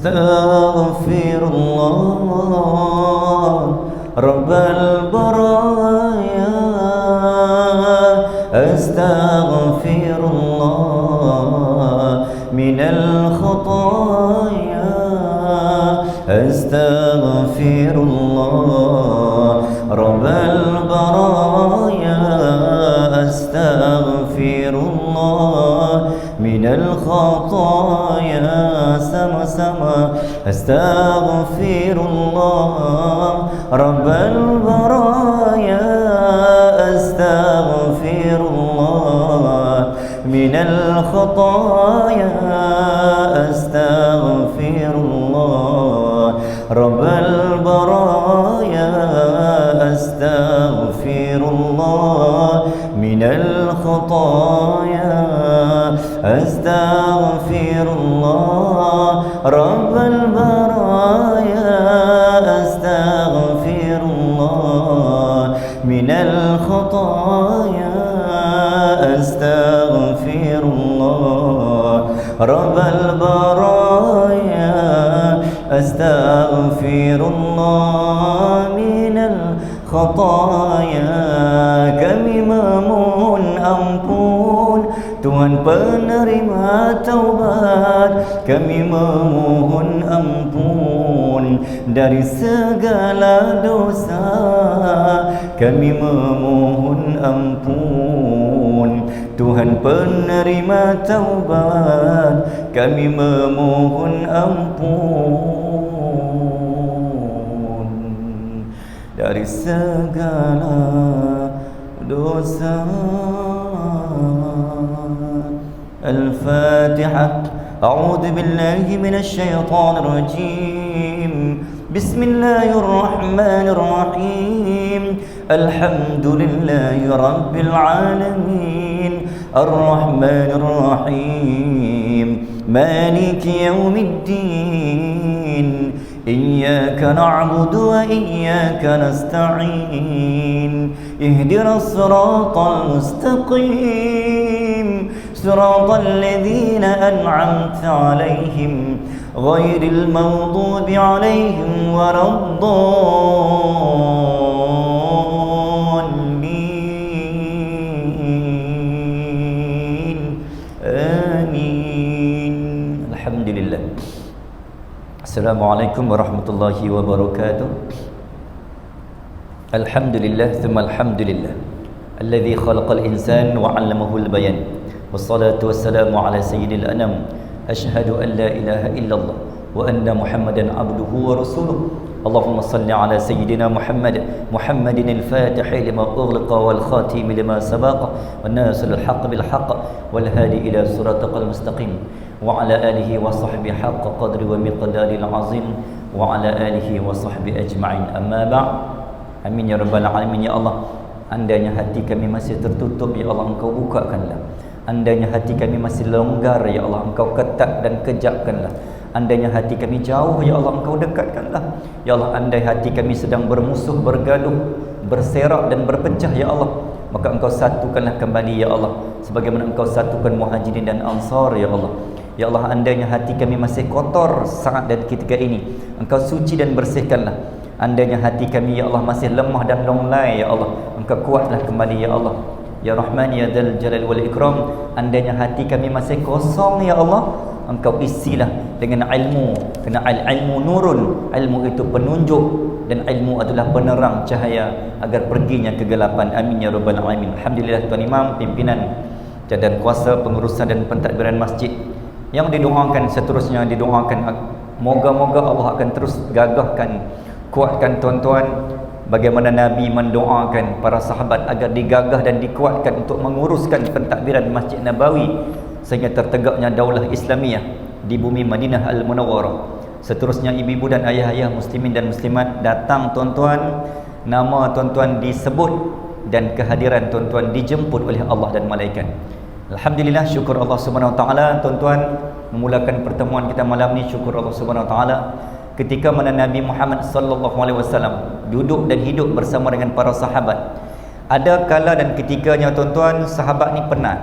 Astaghfirullah Rabbal baraya. Astaghfirullah minal khataya. Astaghfirullah Rabbal baraya. Astaghfirullah minal khataya. Sama-sama. Astaghfirullah Rabbal baraya. Astaghfirullah minal khataya. Astaghfirullah Rabbal baraya. Astaghfirullah minal khataya. Astaghfirullah Rabbal baraya. Astaghfirullah minal khataya. Astaghfirullah Rabbal baraya. Astaghfirullah minal khataya. Kami memohon ampun Tuhan penerima taubat. Kami memohon ampun dari segala dosa. Kami memohon ampun Tuhan penerima taubat. Kami memohon ampun dari segala dosa. Al-Fatihah. A'udzu billahi minasy syaithanir rajim. Bismillahirrahmanirrahim. Alhamdulillahi rabbil alamin. Ar-Rahmanir Rahim. Maliki yaumiddin. Iyyaka na'budu wa iyyaka nasta'in. Ihdinas siratal mustaqim. Siratal ladzina an'amta 'alaihim ghairil maghdubi 'alaihim waladdallin. Amin. Alhamdulillah. Assalamualaikum warahmatullahi wabarakatuh. Alhamdulillah thumma alhamdulillah alladzi khalaqal insana wa 'allamahul bayan. Wassalatu wassalamu ala sayyidil anam. Asyhadu an la ilaha illallah wa anna Muhammadan abduhu wa rasuluh. Allahumma salli ala sayyidina Muhammadin al-fatih lima ughliqa wal khatim lima sabaqa wan nasiril haqq bil haqq wal hadi ila siratal mustaqim wa ala alihi wa sahbihi haqqa qadri wa miqdaril azim wa ala alihi wa sahbihi ajma'in. Amma ba'd. Amin ya rabbal alamin. Ya Allah, andainya hati kami masih tertutup, ya Allah Engkau bukakanlah. Andainya hati kami masih longgar, ya Allah Engkau ketat dan kejakkanlah. Andainya hati kami jauh, ya Allah Engkau dekatkanlah. Ya Allah, andai hati kami sedang bermusuh, bergaduh, berserak dan berpecah, ya Allah, maka Engkau satukanlah kembali, ya Allah, sebagaimana Engkau satukan Muhajirin dan Ansar, ya Allah. Ya Allah, andainya hati kami masih kotor saat dan ketika ini, Engkau suci dan bersihkanlah. Andainya hati kami, ya Allah, masih lemah dan longlai, ya Allah, Engkau kuatlah kembali, ya Allah. Ya Rahman ya Dzal Jalal wal Ikram. Andainya hati kami masih kosong, ya Allah, Engkau isilah dengan ilmu. Kerana ilmu nurun, ilmu itu penunjuk, dan ilmu adalah penerang cahaya agar perginya kegelapan. Amin ya rabbal alamin. Alhamdulillah tuan imam, pimpinan dan kuasa pengurusan dan pentadbiran masjid yang didoakan, seterusnya didoakan moga-moga Allah akan terus gagahkan, kuatkan tuan-tuan bagaimana Nabi mendoakan para sahabat agar digagah dan dikuatkan untuk menguruskan pentadbiran Masjid Nabawi sehingga tertegaknya daulah Islamiyah di bumi Madinah Al-Munawwarah. Seterusnya ibu-ibu dan ayah-ayah muslimin dan muslimat datang tuan-tuan, nama tuan-tuan disebut dan kehadiran tuan-tuan dijemput oleh Allah dan malaikat. Alhamdulillah, syukur Allah Subhanahu wa taala. Tuan-tuan, memulakan pertemuan kita malam ni syukur Allah Subhanahu wa taala ketika mana Nabi Muhammad sallallahu alaihi wasallam duduk dan hidup bersama dengan para sahabat. Ada kala dan ketikanya tuan-tuan, sahabat ni penat.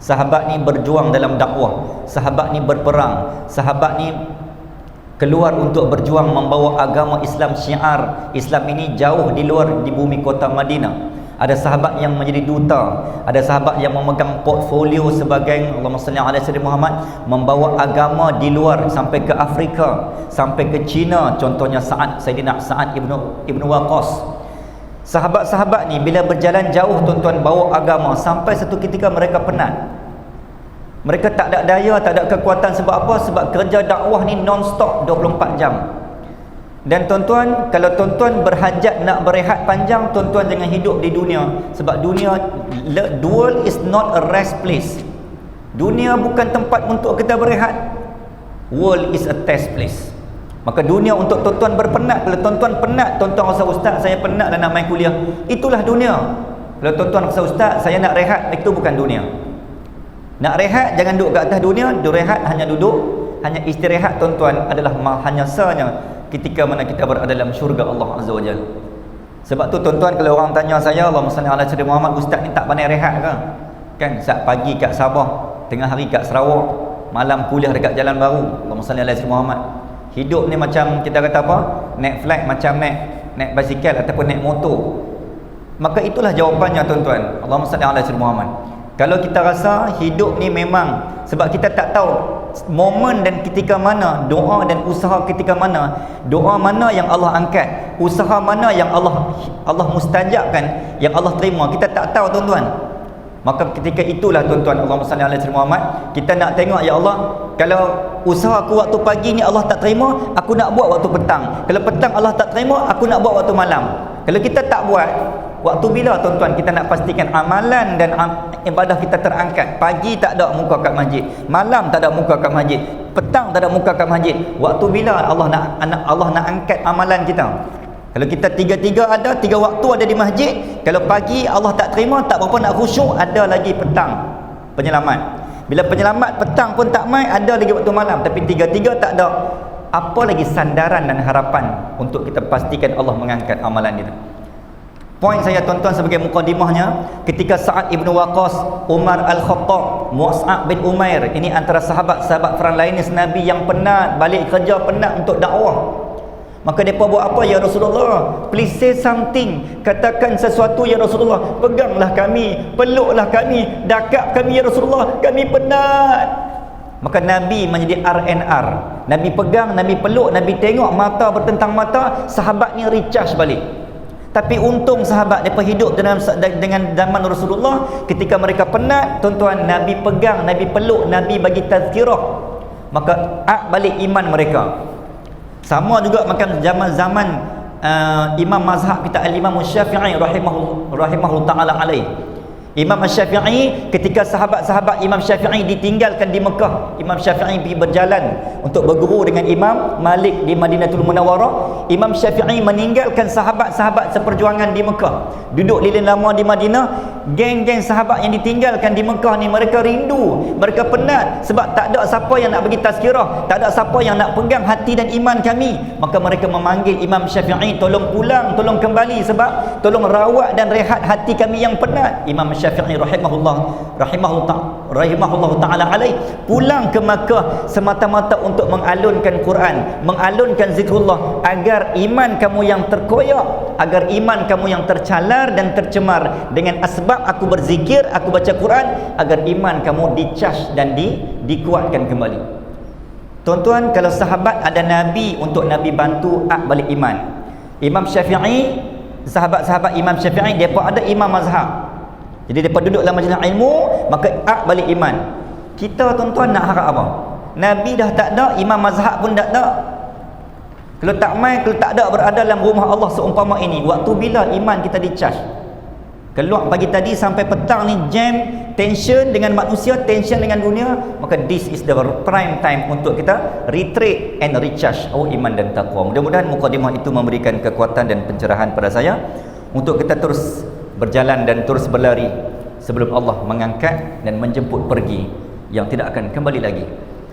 Sahabat ni berjuang dalam dakwah, sahabat ni berperang, sahabat ni keluar untuk berjuang membawa agama Islam, syiar Islam ini jauh di luar di bumi kota Madinah. Ada sahabat yang menjadi duta, ada sahabat yang memegang portfolio sebagai Allahumma salli ala sayyidina Muhammad, membawa agama di luar sampai ke Afrika, sampai ke China. Contohnya Sayyidina Sa'ad ibnu Waqqas. Sahabat-sahabat ni bila berjalan jauh tuan-tuan bawa agama, sampai satu ketika mereka penat. Mereka tak ada daya, tak ada kekuatan. Sebab apa? Sebab kerja dakwah ni non-stop 24 jam. Dan tuan-tuan, kalau tuan-tuan berhajat nak berehat panjang, tuan-tuan jangan hidup di dunia. Sebab dunia, the world is not a rest place. Dunia bukan tempat untuk kita berehat. World is a test place. Maka dunia untuk tuan-tuan berpenat. Kalau tuan-tuan penat, tuan-tuan rasa, ustaz saya penat dah nak main kuliah, itulah dunia. Kalau tuan-tuan rasa, ustaz saya nak rehat, itu bukan dunia. Nak rehat jangan duduk kat atas dunia. Rehat hanya duduk, hanya istirahat tuan-tuan adalah hanya sahanya ketika mana kita berada dalam syurga Allah Azza wa Jalla. Sebab tu tuan-tuan, kalau orang tanya saya, Allahumma salli ala sayyidina Muhammad, ustaz ni tak pandai rehat ke? Kan saat pagi kat Sabah, tengah hari kat Sarawak, malam kuliah dekat Jalan Baru. Allahumma salli ala sayyidina Muhammad. Hidup ni macam kita kata apa? Naik flight macam naik basikal ataupun naik motor. Maka itulah jawapannya tuan-tuan. Allahumma salli ala sayyidina Muhammad. Kalau kita rasa hidup ni memang, sebab kita tak tahu momen dan ketika mana, doa dan usaha ketika mana, doa mana yang Allah angkat, usaha mana yang Allah mustajabkan, yang Allah terima, kita tak tahu tuan-tuan. Maka ketika itulah tuan-tuan, Allahumma salli ala sayyidina Muhammad, kita nak tengok, ya Allah, kalau usaha aku waktu pagi ni Allah tak terima, aku nak buat waktu petang. Kalau petang Allah tak terima, aku nak buat waktu malam. Kalau kita tak buat, waktu bila tuan-tuan kita nak pastikan amalan dan ibadah kita terangkat? Pagi tak ada muka kat masjid, malam tak ada muka kat masjid, petang tak ada muka kat masjid. Waktu bila Allah nak angkat amalan kita? Kalau kita tiga-tiga ada, 3 waktu ada di masjid, kalau pagi Allah tak terima, tak berapa nak khusyuk, ada lagi petang penyelamat. Bila penyelamat petang pun tak mai, ada lagi waktu malam. Tapi tiga-tiga tak ada. Apa lagi sandaran dan harapan untuk kita pastikan Allah mengangkat amalan kita? Poin saya tuan-tuan sebagai mukadimahnya, ketika Sa'ad ibnu Waqqas, Umar Al-Khattab, Mus'ab bin Umair, ini antara sahabat-sahabat frontliner Nabi yang penat, balik kerja penat untuk dakwah. Maka mereka buat apa? Ya Rasulullah, please say something, katakan sesuatu ya Rasulullah, peganglah kami, peluklah kami, dakap kami ya Rasulullah, kami penat. Maka Nabi menjadi RNR. Nabi pegang, Nabi peluk, Nabi tengok, mata bertentang mata, sahabat ni recharge balik. Tapi untung sahabat mereka hidup dengan zaman Rasulullah, ketika mereka penat, tuan-tuan, Nabi pegang, Nabi peluk, Nabi bagi tazkirah, maka balik iman mereka. Sama juga macam zaman-zaman Imam mazhab kita Al-Imam Syafi'i rahimahullah ta'ala alaih. Imam Syafi'i, ketika sahabat-sahabat Imam Syafi'i ditinggalkan di Mekah, Imam Syafi'i pergi berjalan untuk berguru dengan Imam Malik di Madinatul Munawwarah. Imam Syafi'i meninggalkan sahabat-sahabat seperjuangan di Mekah, duduk lilin lama di Madinah. Geng-geng sahabat yang ditinggalkan di Mekah ni, mereka rindu, mereka penat, sebab tak ada siapa yang nak bagi tazkirah, tak ada siapa yang nak pegang hati dan iman kami. Maka mereka memanggil Imam Syafi'i, tolong pulang, tolong kembali, sebab tolong rawat dan rehat hati kami yang penat. Imam Syafi'i rahimahullah ta'ala alaih pulang ke Makkah semata-mata untuk mengalunkan Quran, mengalunkan zikrullah, agar iman kamu yang terkoyak, agar iman kamu yang tercalar dan tercemar dengan asbab aku berzikir, aku baca Quran, agar iman kamu dicas dan dikuatkan kembali. Tuan-tuan, kalau sahabat ada Nabi untuk Nabi bantu balik iman. Imam Syafi'i, sahabat-sahabat Imam Syafi'i, mereka ada imam mazhab. Jadi mereka duduk dalam majlis ilmu, maka balik iman. Kita tuan-tuan nak harap apa? Nabi dah tak ada, imam mazhab pun tak ada. Kalau tak ada berada dalam rumah Allah seumpama ini, waktu bila iman kita dicas? Keluar pagi tadi sampai petang ni jam, tension dengan manusia, tension dengan dunia, maka this is the prime time untuk kita retreat and recharge our iman dan taqwa. Mudah-mudahan mukadimah itu memberikan kekuatan dan pencerahan pada saya untuk kita terus berjalan dan terus berlari sebelum Allah mengangkat dan menjemput pergi yang tidak akan kembali lagi.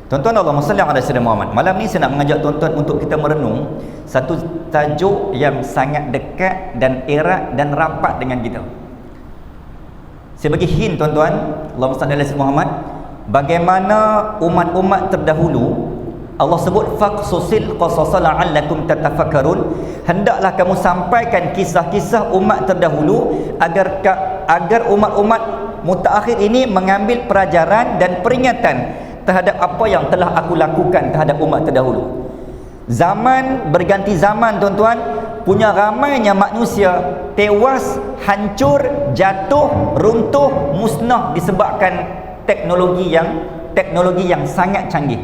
Tuan-tuan, Allahumma salli ala sayyidina Muhammad. Malam ni saya nak mengajak tuan-tuan untuk kita merenung satu tajuk yang sangat dekat dan erat dan rapat dengan kita. Saya bagi hint tuan-tuan, Allahumma salli ala sayyidina Muhammad, bagaimana umat-umat terdahulu Allah sebut faqsusil qasasa la'allakum tatafakkarun, hendaklah kamu sampaikan kisah-kisah umat terdahulu agar umat-umat mutaakhir ini mengambil pelajaran dan peringatan terhadap apa yang telah aku lakukan terhadap umat terdahulu. Zaman berganti zaman tuan-tuan, punya ramainya manusia tewas, hancur, jatuh, runtuh, musnah disebabkan teknologi yang sangat canggih.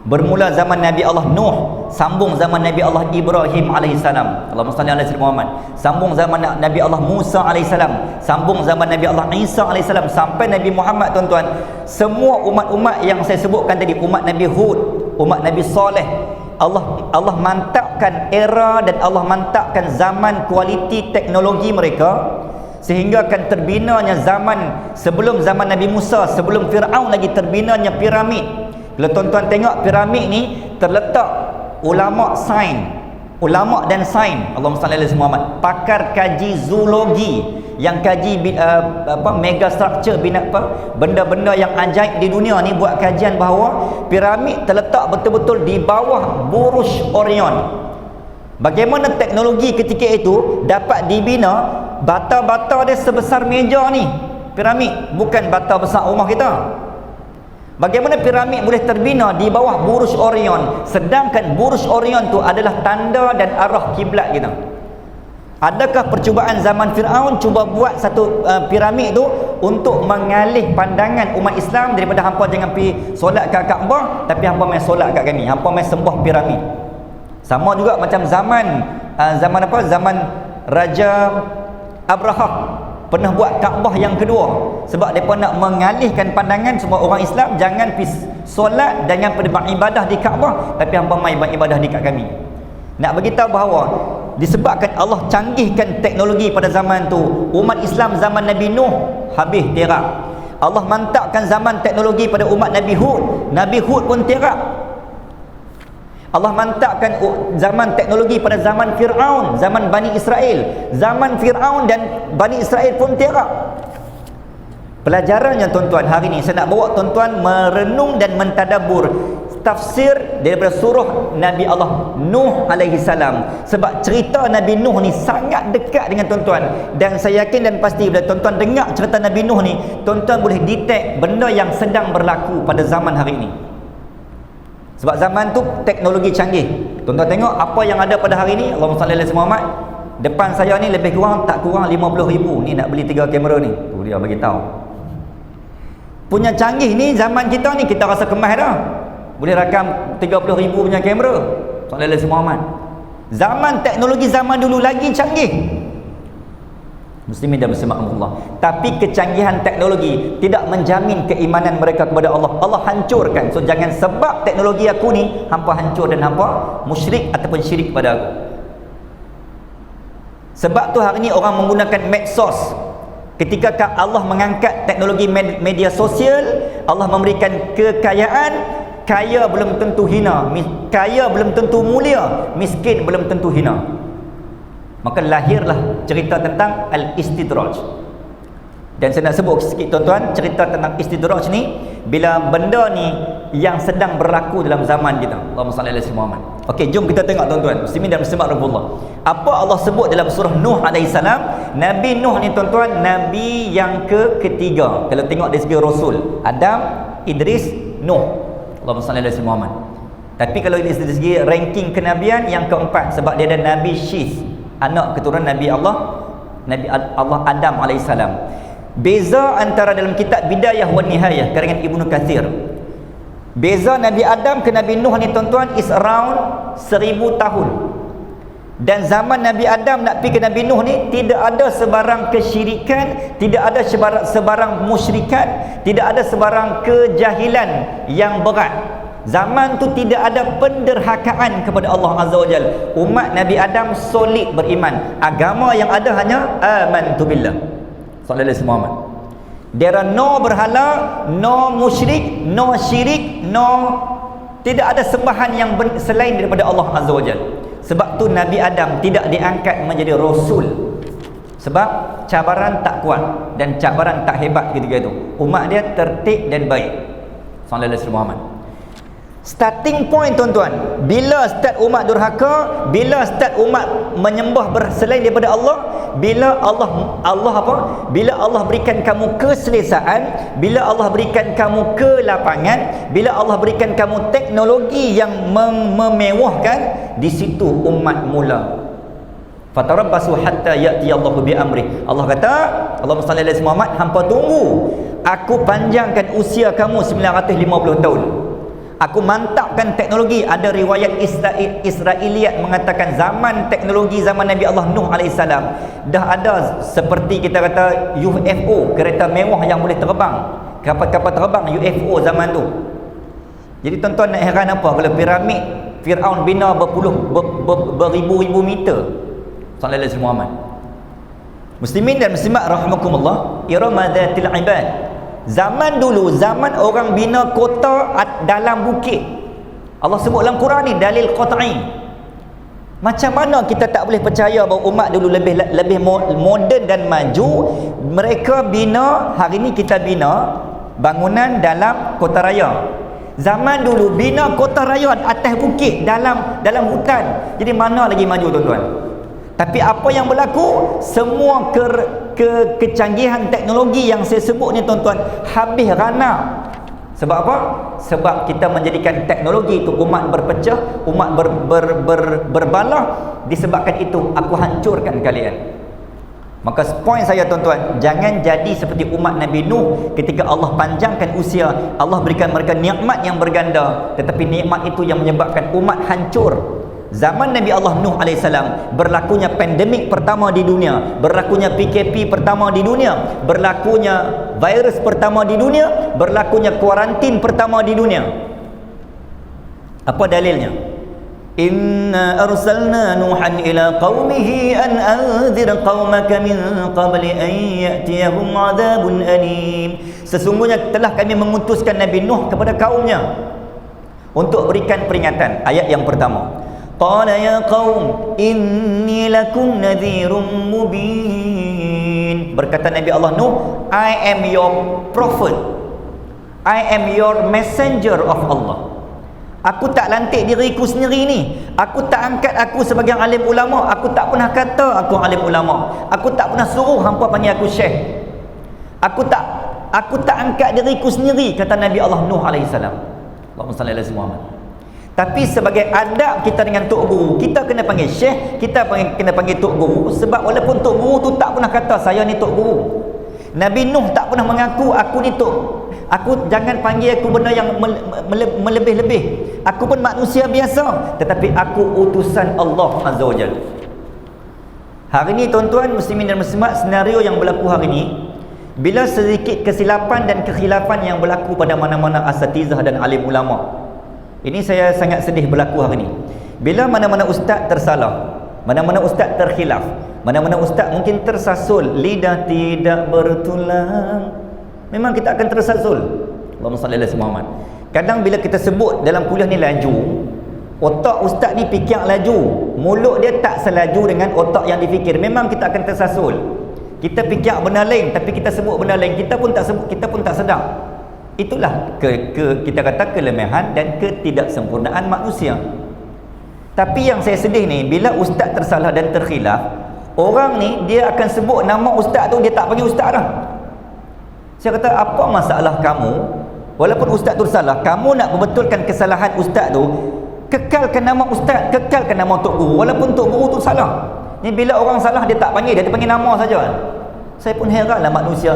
Bermula zaman Nabi Allah Nuh, sambung zaman Nabi Allah Ibrahim alaihissalam, Allahumma salli ala sayyidina Muhammad, sambung zaman Nabi Allah Musa alaihissalam, sambung zaman Nabi Allah Isa alaihissalam, sampai Nabi Muhammad tuan-tuan. Semua umat-umat yang saya sebutkan tadi, umat Nabi Hud, umat Nabi Saleh, Allah mantapkan era dan Allah mantapkan zaman kualiti teknologi mereka, sehingga akan terbinanya zaman sebelum zaman Nabi Musa, sebelum Fir'aun lagi terbinanya piramid. Kalau tuan-tuan tengok piramid ni terletak ulama dan sains, Allahumma salli ala sayyidina Muhammad, pakar kaji zoologi yang kaji mega structure, benda-benda yang ajaib di dunia ni, buat kajian bahawa piramid terletak betul-betul di bawah Burj Orion. Bagaimana teknologi ketika itu dapat dibina, bata-bata dia sebesar meja ni, piramid, bukan bata besar rumah kita. Bagaimana piramid boleh terbina di bawah Burj Orion, sedangkan Burj Orion tu adalah tanda dan arah kiblat kita? Adakah percubaan zaman Fir'aun cuba buat satu piramid tu untuk mengalih pandangan umat Islam daripada hampa jangan pergi solat kat Kaabah, tapi hampa main solat kat kami, hampa main sembah piramid? Sama juga macam zaman Raja Abraham pernah buat Kaabah yang kedua, sebab mereka nak mengalihkan pandangan semua orang Islam, jangan pergi solat, jangan pergi beribadah di Kaabah, tapi hampa mai beribadah di kat kami. Nak beritahu bahawa disebabkan Allah canggihkan teknologi pada zaman tu, umat Islam zaman Nabi Nuh habis terak. Allah mantapkan zaman teknologi pada umat Nabi Hud pun terak. Allah mantapkan zaman teknologi pada zaman Fir'aun, zaman Bani Israel. Zaman Fir'aun dan Bani Israel pun terak. Pelajarannya tuan-tuan, hari ini saya nak bawa tuan-tuan merenung dan mentadabbur tafsir daripada surah Nabi Allah Nuh alaihi salam. Sebab cerita Nabi Nuh ni sangat dekat dengan tuan-tuan, dan saya yakin dan pasti bila tuan-tuan dengar cerita Nabi Nuh ni, tuan-tuan boleh detect benda yang sedang berlaku pada zaman hari ini. Sebab zaman tu teknologi canggih. Tuan-tuan tengok apa yang ada pada hari ni, Allahumma salli ala sayyidina Muhammad. Depan saya ni lebih kurang tak kurang 50,000 ni nak beli 3 kamera ni. Tu dia bagi tahu. Punya canggih ni zaman kita ni kita rasa kemas dah. Boleh rakam 30,000 punya kamera. Salli ala sayyidina Muhammad. Zaman teknologi zaman dulu lagi canggih. Muslimin dan muslimat Allah. Tapi kecanggihan teknologi tidak menjamin keimanan mereka kepada Allah. Allah hancurkan. So jangan sebab teknologi aku ni hampa hancur dan hampa musyrik ataupun syirik kepada aku. Sebab tu hari ni orang menggunakan medsos. Ketika Allah mengangkat teknologi media sosial, Allah memberikan kekayaan. Kaya belum tentu hina, kaya belum tentu mulia, miskin belum tentu hina. Maka lahirlah cerita tentang al-istidraj. Dan saya nak sebut sikit tuan-tuan, cerita tentang istidraj ni bila benda ni yang sedang berlaku dalam zaman kita. Allahumma salli ala sayyidina Muhammad. Okey, jom kita tengok tuan-tuan, muslimin dan muslimat rahmatullah. Apa Allah sebut dalam surah Nuh alaihi salam? Nabi Nuh ni tuan-tuan, nabi yang ketiga. Kalau tengok dari segi rasul, Adam, Idris, Nuh. Allahumma salli ala sayyidina Muhammad. Tapi kalau dari segi ranking kenabian, yang keempat, sebab dia ada Nabi Syith, anak keturunan Nabi Allah Adam alaihissalam. Beza antara dalam kitab Bidayah wa Nihayah karangan Ibnu Katsir, beza Nabi Adam ke Nabi Nuh ni tuan-tuan is around 1000 tahun. Dan zaman Nabi Adam nak pergi ke Nabi Nuh ni tidak ada sebarang kesyirikan, tidak ada sebarang musyrikan, tidak ada sebarang kejahilan yang berat. Zaman tu tidak ada penderhakaan kepada Allah Azza wa Jalla. Umat Nabi Adam solid beriman. Agama yang ada hanya amantu billah. Sallallahu alaihi wasallam. There are no berhala, no musyrik, no syirik, no, tidak ada sembahan yang selain daripada Allah Azza wa Jalla. Sebab tu Nabi Adam tidak diangkat menjadi rasul. Sebab cabaran tak kuat dan cabaran tak hebat ketika itu. Umat dia tertib dan baik. Sallallahu alaihi wasallam. Starting point tuan-tuan, bila start umat durhaka, bila start umat menyembah selain daripada Allah, bila bila Allah berikan kamu keselesaan, bila Allah berikan kamu kelapangan, bila Allah berikan kamu teknologi yang memewahkan, di situ umat mula. Fatarabbasu hatta ya'ti Allahu bi amri. Allah kata, Allahumma salli ala Muhammad, hampa tunggu aku panjangkan usia kamu 950 tahun. Aku mantapkan teknologi. Ada riwayat Israiliyat mengatakan zaman teknologi zaman Nabi Allah Nuh AS dah ada seperti kita kata UFO, kereta mewah yang boleh terbang, kapal-kapal terbang UFO zaman tu. Jadi tuan-tuan nak heran apa kalau piramid Fir'aun bina beribu-ribu meter. Sallallahu alaihi Muhammad. Muslimin dan muslimat rahimakumullah, irama dzatil ibad. Zaman dulu, zaman orang bina kota dalam bukit. Allah sebut dalam Quran ni dalil qat'i. Macam mana kita tak boleh percaya bahawa umat dulu lebih moden dan maju? Mereka bina, hari ni kita bina bangunan dalam kota raya. Zaman dulu bina kota raya atas bukit dalam hutan. Jadi mana lagi maju tuan-tuan? Tapi apa yang berlaku? Semua kecanggihan teknologi yang saya sebut ni tuan-tuan habis rana. Sebab apa? Sebab kita menjadikan teknologi itu umat berpecah, umat berbalah. Disebabkan itu aku hancurkan kalian. Maka poin saya tuan-tuan, jangan jadi seperti umat Nabi Nuh. Ketika Allah panjangkan usia, Allah berikan mereka nikmat yang berganda, tetapi nikmat itu yang menyebabkan umat hancur. Zaman Nabi Allah Nuh AS berlakunya pandemik pertama di dunia, berlakunya PKP pertama di dunia, berlakunya virus pertama di dunia, berlakunya kuarantin pertama di dunia. Apa dalilnya? Inna arsalna Nuhan ila qaumihi an anzir qaumaka min qabli an ya'tiyahum adabun alim. Sesungguhnya telah kami mengutuskan Nabi Nuh kepada kaumnya untuk berikan peringatan. Ayat yang pertama, qala ya qaum inni lakum nadhirum mubin. Berkata Nabi Allah Nuh, I am your prophet, I am your messenger of Allah. Aku tak lantik diriku sendiri ni. Aku tak angkat aku sebagai alim ulama. Aku tak pernah kata aku alim ulama. Aku tak pernah suruh hampa panggil aku syekh. Aku tak angkat diriku sendiri, kata Nabi Allah Nuh AS. Allahumma salli ala Muhammad. Tapi sebagai adab kita dengan tok guru, kita kena panggil syekh, kita kena panggil tok guru. Sebab walaupun tok guru tu tak pernah kata saya ni tok guru. Nabi Nuh tak pernah mengaku aku ni tok. Aku jangan panggil aku benda yang melebih-lebih. Aku pun manusia biasa, tetapi aku utusan Allah Azza wa Jalla. Hari ni tuan-tuan muslimin dan muslimat, senario yang berlaku hari ni, bila sedikit kesilapan dan kekhilafan yang berlaku pada mana-mana asatizah dan alim ulama. Ini saya sangat sedih berlaku hari ni. Bila mana-mana ustaz tersalah, mana-mana ustaz terkhilaf, mana-mana ustaz mungkin tersasul, lidah tidak bertulang, memang kita akan tersasul. Allahumma salli ala Muhammad. Kadang bila kita sebut dalam kuliah ni laju, otak ustaz ni fikir laju, mulut dia tak selaju dengan otak yang difikir. Memang kita akan tersasul. Kita fikir benda lain tapi kita sebut benda lain, kita pun tak sebut, kita pun tak sedar. Itulah kita kata kelemahan dan ketidaksempurnaan manusia. Tapi yang saya sedih ni, bila ustaz tersalah dan terkhilaf, orang ni dia akan sebut nama ustaz tu, dia tak panggil ustaz dah. Saya kata, apa masalah kamu? Walaupun ustaz tu salah, kamu nak membetulkan kesalahan ustaz tu, kekalkan nama ustaz, kekalkan nama tok guru, walaupun tok guru tu salah. Ni bila orang salah dia tak panggil, dia panggil nama saja. Saya pun heranlah manusia.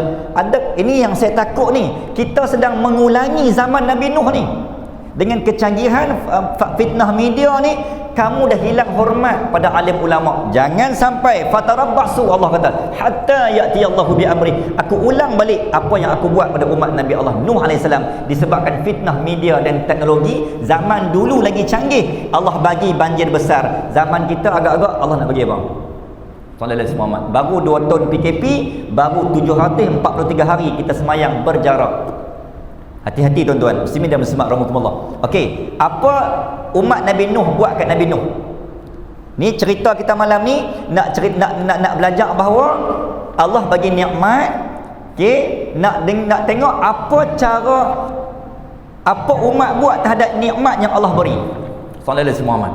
Ini yang saya takut ni. Kita sedang mengulangi zaman Nabi Nuh ni. Dengan kecanggihan fitnah media ni, kamu dah hilang hormat pada alim ulama. Jangan sampai fatarabbasu, Allah kata, hatta ya'ti Allahu bi amri. Aku ulang balik apa yang aku buat pada umat Nabi Allah Nuh AS. Disebabkan fitnah media dan teknologi. Zaman dulu lagi canggih, Allah bagi banjir besar. Zaman kita agak-agak Allah nak bagi apa? Sallallahu Muhammad. Baru 2 tahun PKP, baru 743 hari kita semayang berjarak. Hati-hati tuan-tuan, muslimin dan muslimat rahimakumullah. Okey, apa umat Nabi Nuh buat kat Nabi Nuh? Ni cerita kita malam ni nak belajar bahawa Allah bagi nikmat. Okey, nak tengok apa cara Apa umat buat terhadap nikmat yang Allah beri? Sallallahu alaihi wasallam.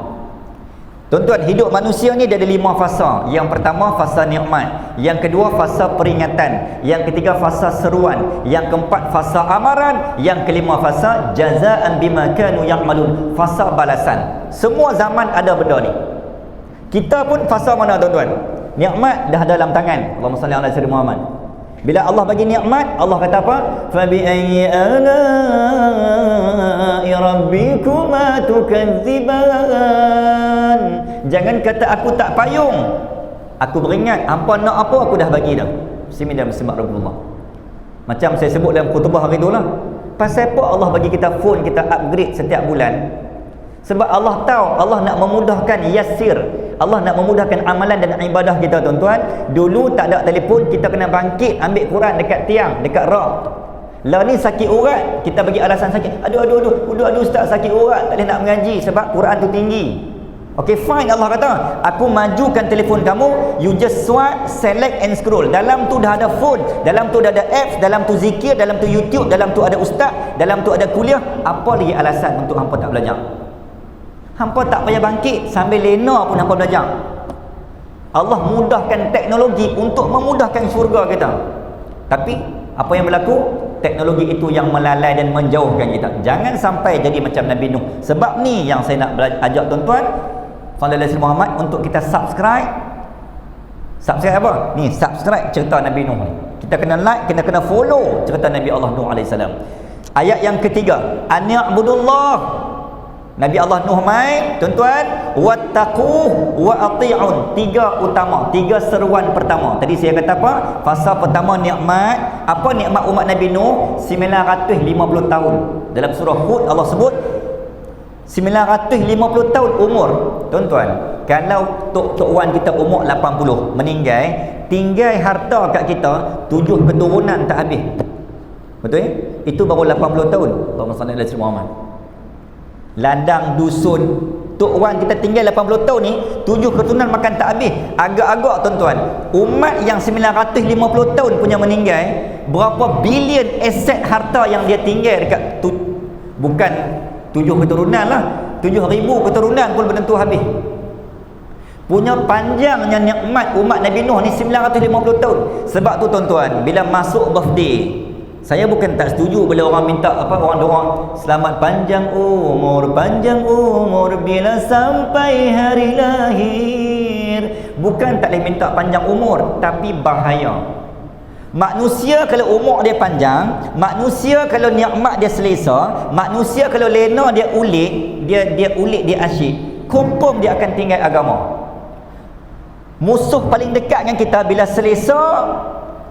Tuan-tuan, hidup manusia ni dia ada 5 fasa. Yang pertama fasa nikmat, yang kedua fasa peringatan, yang ketiga fasa seruan, yang keempat fasa amaran, yang kelima fasa jazaan bima kanu ya'malun, fasa balasan. Semua zaman ada benda ni. Kita pun fasa mana tuan-tuan? Nikmat dah dalam tangan. Allahumma salli ala sayyidina Muhammad. Bila Allah bagi nikmat, Allah kata apa? Fa bi ayyi ala'i rabbikuma tukadziban. Jangan kata aku tak payung. Aku beringat, hampa nak apa aku dah bagi dah. Bismillahirrahmanirrahim. Macam saya sebut dalam khutbah hari itulah. Pasal apa Allah bagi kita phone, kita upgrade setiap bulan? Sebab Allah tahu, Allah nak memudahkan yasir. Allah nak memudahkan amalan dan ibadah kita tuan-tuan. Dulu tak ada telefon, kita kena bangkit ambil Quran dekat tiang, dekat rak. Lah ni sakit urat, kita bagi alasan sakit. Aduh ustaz sakit urat, tak boleh nak mengaji sebab Quran tu tinggi. Okay, fine, Allah kata, aku majukan telefon kamu, you just swipe, select and scroll. Dalam tu dah ada phone, dalam tu dah ada apps, dalam tu zikir, dalam tu YouTube, dalam tu ada ustaz, dalam tu ada kuliah. Apa lagi alasan untuk hampa tak belajar? Hampa tak payah bangkit sambil lena pun hampa belajar. Allah mudahkan teknologi untuk memudahkan syurga kita. Tapi apa yang berlaku? Teknologi itu yang melalai dan menjauhkan kita. Jangan sampai jadi macam Nabi Nuh. Sebab ni yang saya nak ajak tuan-tuan sallallahu alaihi Muhammad untuk kita subscribe. Subscribe apa? Ni subscribe cerita Nabi Nuh ni. Kita kena like, kita kena follow cerita Nabi Allah Nuh alaihi salam. Ayat yang ketiga, an-ya'budullah. Nabi Allah Nuh mai, tuan-tuan, wattaquh wa ati'un. 3 utama, 3 seruan pertama. Tadi saya kata apa? Fasa pertama nikmat. Apa nikmat umat Nabi Nuh? 950 tahun. Dalam surah Hud Allah sebut 950 tahun umur. Tuan-tuan, kalau Tok Wan kita umur 80 meninggal, tinggal harta kat kita 7 keturunan tak habis. Betul ya? Itu baru 80 tahun. Allahumma salli ala sayyidina Muhammad. Ladang dusun Tok Wan kita tinggal 80 tahun ni, 7 keturunan makan tak habis. Agak-agak tuan-tuan, umat yang 950 tahun punya meninggal, berapa bilion aset harta yang dia tinggal dekat bukan 7 keturunan lah, 7,000 keturunan pun belum tentu habis. Punya panjangnya nikmat umat Nabi Nuh ni 950 tahun. Sebab tu tuan-tuan, bila masuk birthday, saya bukan tak setuju bila orang minta apa, orang doa selamat panjang umur bila sampai hari lahir. Bukan tak boleh minta panjang umur, tapi bahaya. Manusia kalau umur dia panjang, manusia kalau nikmat dia selesa, manusia kalau lena dia ulik, dia asyik, confirm dia akan tinggal agama. Musuh paling dekat dengan kita bila selesa,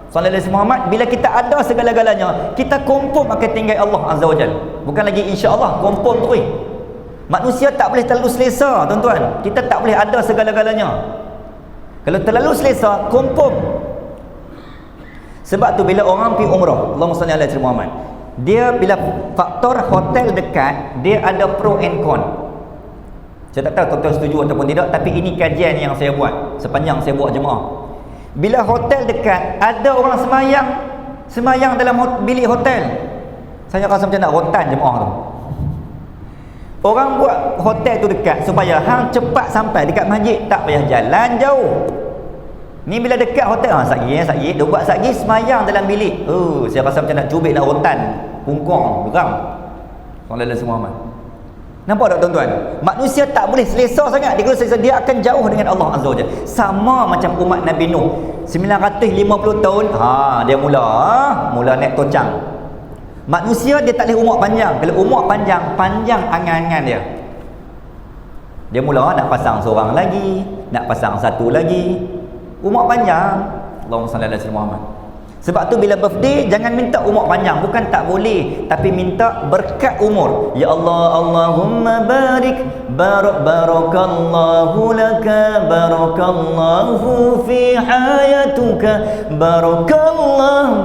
sallallahu alaihi Muhammad, bila kita ada segala-galanya, kita confirm akan tinggal Allah Azza wa Jalla. Bukan lagi insya-Allah, confirm tu. Manusia tak boleh terlalu selesa tuan-tuan. Kita tak boleh ada segala-galanya. Kalau terlalu selesa, confirm. Sebab tu bila orang pergi umrah, Allahumma salli ala sayyidina Muhammad, dia bila faktor hotel dekat, dia ada pro and con. Saya tak tahu tuan-tuan setuju ataupun tidak, tapi ini kajian yang saya buat sepanjang saya buat jemaah. Bila hotel dekat, ada orang semayang dalam bilik hotel. Saya rasa macam nak rotan jemaah tu. Orang buat hotel tu dekat supaya hang cepat sampai dekat masjid, tak payah jalan jauh. Ni bila dekat hotel, satgi dia buat satgi semayang dalam bilik. Saya rasa macam nak cubit, nak rotan pungkong, geram. Sallallahu alaihi wasallam. Nampak tak tuan-tuan? Manusia tak boleh selesa sangat. Dia kalau selesa, dia akan jauh dengan Allah Azza wa Jalla. Sama macam umat Nabi Nuh 950 tahun, dia mula naik tocang. Manusia dia tak boleh umur panjang. Kalau umur panjang angan-angan dia. Dia mula nak pasang seorang lagi, nak pasang satu lagi. Umur panjang. Allahumma salli ala sayyidina Muhammad. Sebab tu bila birthday, jangan minta umur panjang. Bukan tak boleh, tapi minta berkat umur. Ya Allah, Allahumma barik, barakallahu laka, barakallahu fi hayatuka, barakallahu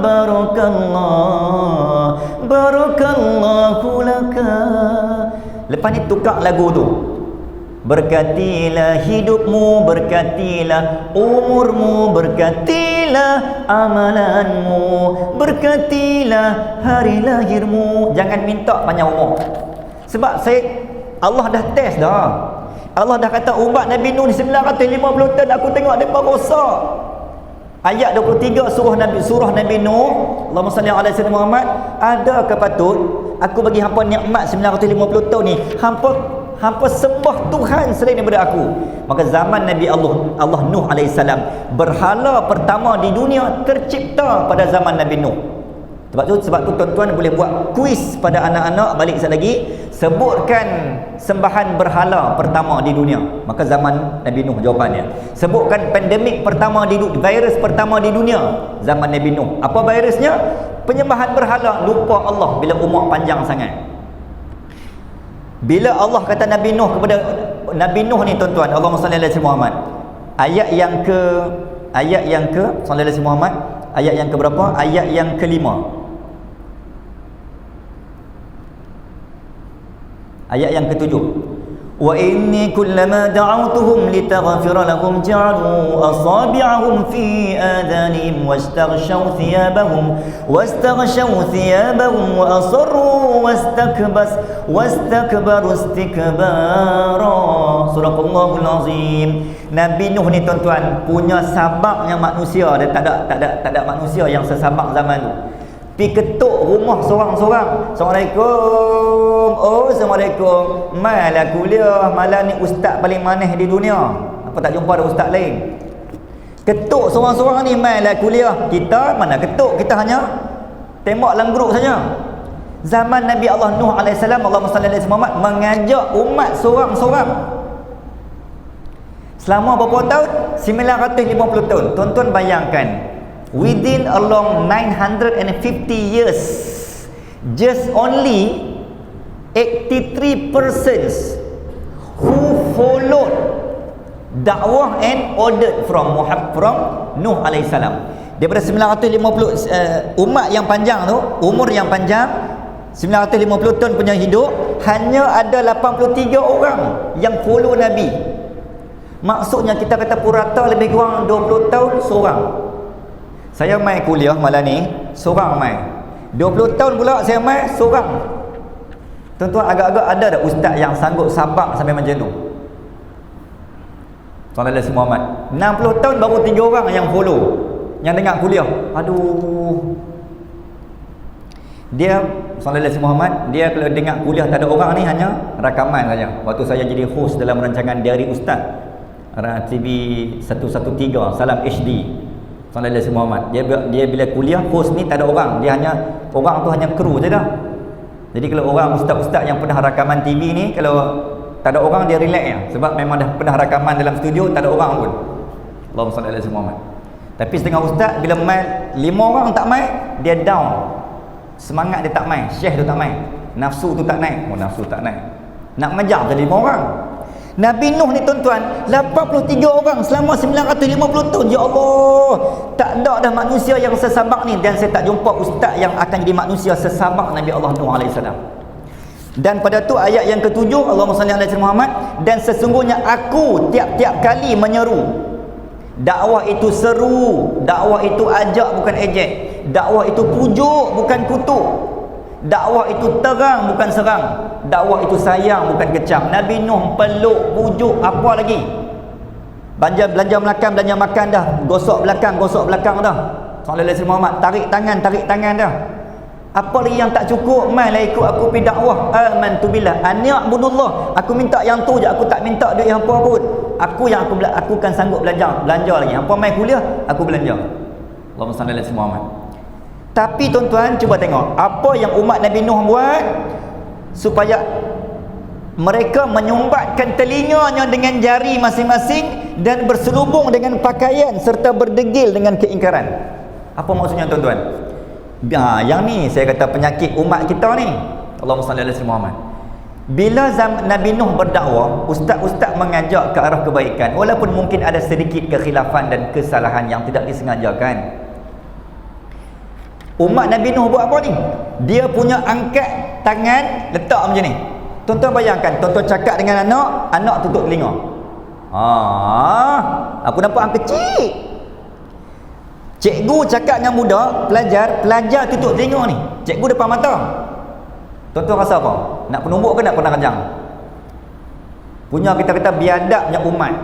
laka. Lepas ni tukar lagu tu. Berkatilah hidupmu, berkatilah umurmu, berkatilah Berkatilah amalanmu, berkatilah hari lahirmu. Jangan minta panjang umur. Sebab Allah dah test dah. Allah dah kata umat Nabi Nuh 950 tahun aku tengok depa rosak. Ayat 23 surah Nabi Nuh, Allahumma salli ala sayyidina Muhammad, adakah patut aku bagi hampa nikmat 950 tahun ni, hampa sembah Tuhan selain daripada aku? Maka zaman Nabi Allah Nuh alaihissalam, berhala pertama di dunia tercipta pada zaman Nabi Nuh. Sebab tu tuan-tuan boleh buat kuis pada anak-anak balik sekali lagi, sebutkan sembahan berhala pertama di dunia. Maka zaman Nabi Nuh jawapannya. Sebutkan pandemik pertama di dunia, virus pertama di dunia, zaman Nabi Nuh. Apa virusnya? Penyembahan berhala, lupa Allah bila umur panjang sangat. Bila Allah kata Nabi Nuh kepada Nabi Nuh ni tuan-tuan, Allahumma salli ala sayyidina Muhammad. Ayat yang ke sallallahu alaihi Muhammad, ayat yang ke berapa? Ayat yang kelima. Ayat yang ke-7. Wa inni kullama da'awtuhum litaghfira lahum ja'alu asabi'ahum fi adhanihim wastaghshaw thiyabahum wa asarru wastakbaru istikbara. Surahul Azim. Nabi Nuh ni tuan-tuan punya sabaknya manusia, dia tak ada manusia yang sesabar zaman tu. Pi ketuk rumah seorang-seorang. Assalamualaikum. Oh, assalamualaikum. Malah kuliah, malah ni ustaz paling manis di dunia. Apa tak jumpa ada ustaz lain? Ketuk seorang-seorang ni, malah kuliah. Kita mana ketuk, kita hanya tembak dalam grup saja. Zaman Nabi Allah Nuh alaihissalam, Allahumma salli alaihi Muhammad, mengajak umat seorang-seorang. Selama berapa tahun? 950 tahun. Tuan-tuan bayangkan, within along 950 years, just only 83 persons who followed dakwah and ordered from Nuh alaihissalam. Daripada 950 umat yang panjang tu, umur yang panjang 950 tahun punya hidup, hanya ada 83 orang yang follow Nabi. Maksudnya kita kata purata lebih kurang 20 tahun seorang. Saya mai kuliah malam ni seorang mai. 20 tahun pula saya mai seorang. Tuan-tuan, agak-agak ada tak ustaz yang sanggup sabar sampai macam tu? Sallallahu alaihi Muhammad. 60 tahun baru 3 orang yang follow, yang dengar kuliah. Aduh. Dia sallallahu alaihi Muhammad, dia kalau dengar kuliah tak ada orang ni hanya rakaman saja. Waktu saya jadi host dalam rancangan Diari Ustaz TV 113 Salam HD, sallallahu alaihi Muhammad, dia bila kuliah host ni tak ada orang, dia hanya orang tu hanya kru je dah. Jadi kalau orang ustaz-ustaz yang pernah rakaman TV ni, kalau tak ada orang dia relax ya, sebab memang dah pernah rakaman dalam studio tak ada orang pun. Allahumma salli alaihi Muhammad. Tapi setengah ustaz bila main 5 orang tak main, dia down. Semangat dia tak main, syekh tu tak main. Nafsu tu tak naik. Oh, nafsu tak naik. Nak mengajar jadi 5 orang. Nabi Nuh ni tuan-tuan 83 orang selama 950 tahun. Ya Allah, tak ada dah manusia yang sesabar ni. Dan saya tak jumpa ustaz yang akan jadi manusia sesabar Nabi Allah Nuh alaihissalam. Dan pada tu ayat yang ke-7, Allahumma salli ala sayyidina Muhammad, dan sesungguhnya aku tiap-tiap kali menyeru. Dakwah itu seru, dakwah itu ajak bukan ejek, dakwah itu pujuk bukan kutuk, dakwah itu terang bukan serang, dakwah itu sayang bukan kecam. Nabi Nuh peluk, pujuk, apa lagi? Belanja makan dah, gosok belakang dah. Sallallahu alaihi Muhammad, tarik tangan dah. Apa lagi yang tak cukup? Mai lah ikut aku pergi dakwah. Amantu billah, ani'budullah. Aku minta yang tu je, aku tak minta duit hampa pun. Aku kan sanggup belanja lagi. Hampa mai kuliah, aku belanja. Allahumma salli ala Muhammad. Tapi tuan-tuan, cuba tengok apa yang umat Nabi Nuh buat supaya mereka menyumbatkan telinganya dengan jari masing-masing dan berselubung dengan pakaian serta berdegil dengan keingkaran. Apa maksudnya tuan-tuan? Yang ni saya kata penyakit umat kita ni. Allahumma salli ala Muhammad. Bila zaman Nabi Nuh berdakwah, ustaz-ustaz mengajak ke arah kebaikan, walaupun mungkin ada sedikit kekhilafan dan kesalahan yang tidak disengajakan. Umat Nabi Nuh buat apa ni? Dia punya angkat tangan, letak macam ni. Tuan-tuan bayangkan, tuan-tuan cakap dengan anak tutup telinga. Aku nampak hang kecil. Cikgu cakap dengan budak, pelajar tutup telinga ni. Cikgu depan mata. Tuan-tuan rasa apa? Nak penumbuk ke nak pernah kejang? Punya kita kata biadabnya umat.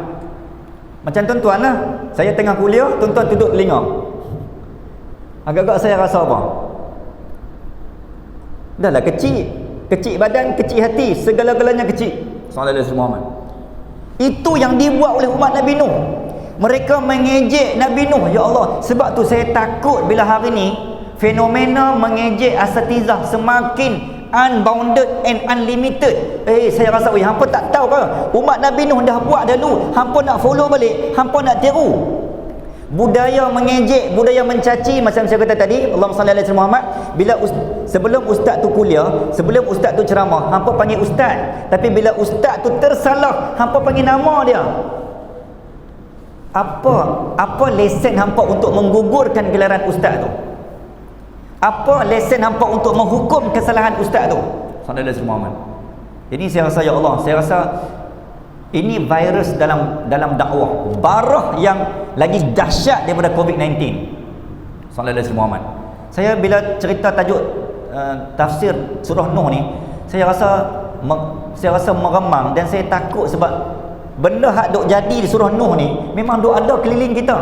Macam tuan-tuan lah. Saya tengah kuliah, tuan-tuan tutup telinga. Agak-agak saya rasa apa? Dah lah kecil. Kecil badan, kecil hati. Segala-galanya kecil. Sallallahu alaihi wasallam. Itu yang dibuat oleh umat Nabi Nuh. Mereka mengejek Nabi Nuh. Ya Allah, sebab tu saya takut bila hari ni fenomena mengejek asatizah semakin unbounded and unlimited. Saya rasa hampa tak tahu ke? Umat Nabi Nuh dah buat dulu, hampa nak follow balik, hampa nak tiru. Budaya mengejek, budaya mencaci, macam saya kata tadi, Allahumma salli ala Muhammad. Bila sebelum ustaz tu kuliah, sebelum ustaz tu ceramah, hampa panggil ustaz. Tapi bila ustaz tu tersalah, hampa panggil nama dia. Apa lesen hampa untuk menggugurkan gelaran ustaz tu? Apa lesen hampa untuk menghukum kesalahan ustaz tu? Sallallahu alaihi wasallam. Jadi saya rasa, ya Allah, saya rasa ini virus dalam dakwah, barah yang lagi dahsyat daripada COVID-19. Sallallahu alaihi wasallam. Saya bila cerita tajuk tafsir surah Nuh ni, saya rasa meremang dan saya takut sebab benda hak duk jadi di surah Nuh ni memang duk ada keliling kita.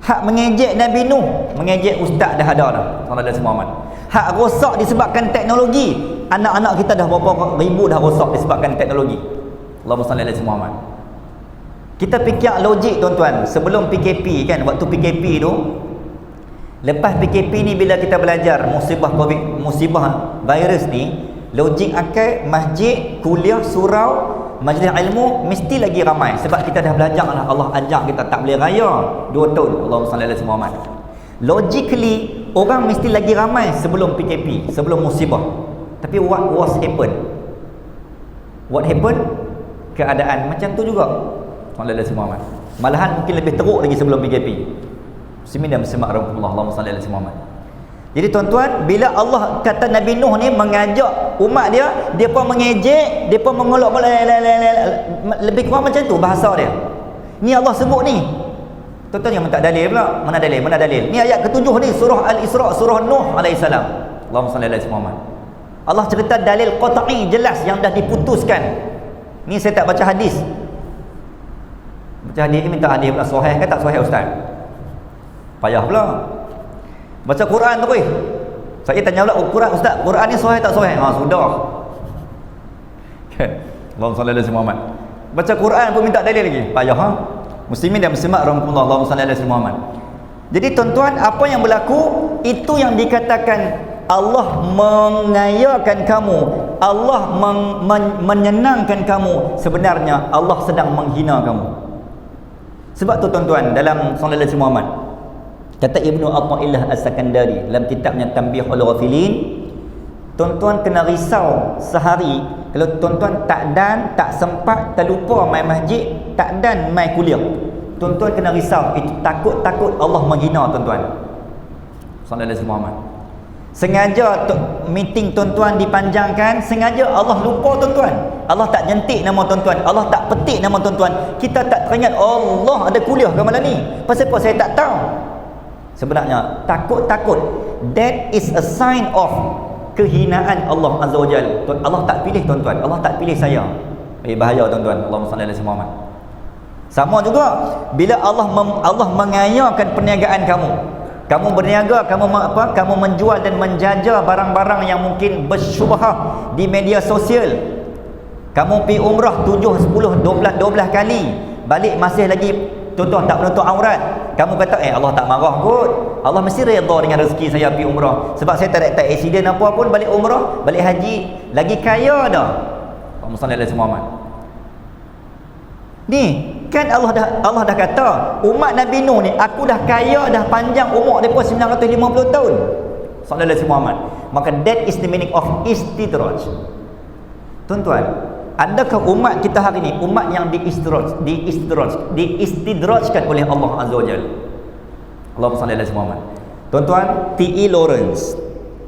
Hak mengejek Nabi Nuh, mengejek ustaz dah ada dah. Sallallahu alaihi wasallam. Hak rosak disebabkan teknologi. Anak-anak kita dah berapa ribu dah rosak disebabkan teknologi. Allahumma salli alaihi wasallam. Kita fikir logik tuan-tuan, sebelum PKP kan, waktu PKP tu, lepas PKP ni bila kita belajar musibah COVID, musibah virus ni, logik akal masjid, kuliah, surau, majlis ilmu mesti lagi ramai sebab kita dah belajar lah. Allah ajak kita tak boleh raya 2 tahun. Allahumma salli alaihi wasallam. Logically orang mesti lagi ramai sebelum PKP, sebelum musibah. Tapi what was happen? What happened? Keadaan macam tu juga. Sallallahu alaihi wasallam. Malahan mungkin lebih teruk lagi sebelum PKP. Muslimin dan muslimat rahmatullah. Allahumma salli alaihi wasallam. Jadi tuan-tuan, bila Allah kata Nabi Nuh ni mengajak umat dia, dia pun mengejek, dia pun mengolok, lebih kurang macam tu bahasa dia. Ni Allah sebut ni. Tuan-tuan yang minta dalil pula. Mana dalil? Ni ayat ke-7 ni, surah Al-Isra, surah Nuh alaihissalam. Allahumma salli alaihi wasallam. Allah cerita dalil qat'i jelas yang dah diputuskan. Ni saya tak baca hadis. Baca hadis ni minta hadis pula, sahih ke tak sahih ustaz? Payah pula. Baca Quran tu saya tanya pula, Quran ustaz, Quran ni sahih tak sahih? Sudah. Allahumma salli alaihi wasallam. Baca Quran pun minta dalil lagi. Payah Muslimin dan muslimat rahmatullah. Allahumma salli alaihi wasallam. Jadi tuan-tuan, apa yang berlaku itu yang dikatakan Allah mengayakan kamu, Allah menyenangkan kamu, sebenarnya Allah sedang menghina kamu. Sebab tu tuan-tuan, dalam sallallahu alaihi wasallam kata Ibnu Athaillah As-Sakandari dalam kitabnya Tanbihul Ghafilin, tuan-tuan kena risau sehari kalau tuan-tuan tak sempat, terlupa main masjid, tak dan main kuliah. Tuan-tuan kena risau, itu takut Allah menghina tuan-tuan. Sallallahu alaihi wasallam. Sengaja meeting tuan-tuan dipanjangkan, sengaja Allah lupa tuan-tuan. Allah tak jentik nama tuan-tuan, Allah tak petik nama tuan-tuan. Kita tak teringat Allah ada kuliah ke malam ni. Pasal apa saya tak tahu? Sebenarnya takut, that is a sign of kehinaan Allah Azza wa Jalla. Allah tak pilih tuan-tuan, Allah tak pilih saya. Bahaya tuan-tuan. Allahumma salli alaihi wasallam. Sama juga bila Allah mengayakan perniagaan kamu. Kamu berniaga, kamu menjual dan menjaja barang-barang yang mungkin bersyubhah di media sosial. Kamu pergi umrah 7, 10, 12 kali, balik masih lagi tuan-tuan tak menutup aurat. Kamu kata Allah tak marah kot, Allah mesti redha dengan rezeki saya pergi umrah. Sebab saya tak accident apa pun, balik umrah, balik haji, lagi kaya dah. Allahumma salli alaihi wasallam. Ni kan Allah dah kata umat Nabi Nuh ni, aku dah kaya, dah panjang umur depa 950 tahun. Sallallahu alaihi wasallam. Maka that is the meaning of istidraj. Tuan-tuan, adakah umat kita hari ni umat yang diistidrajkan oleh Allah Azza wa Jalla? Allahumma salli alaihi wasallam. Tuan-tuan, T.E. Lawrence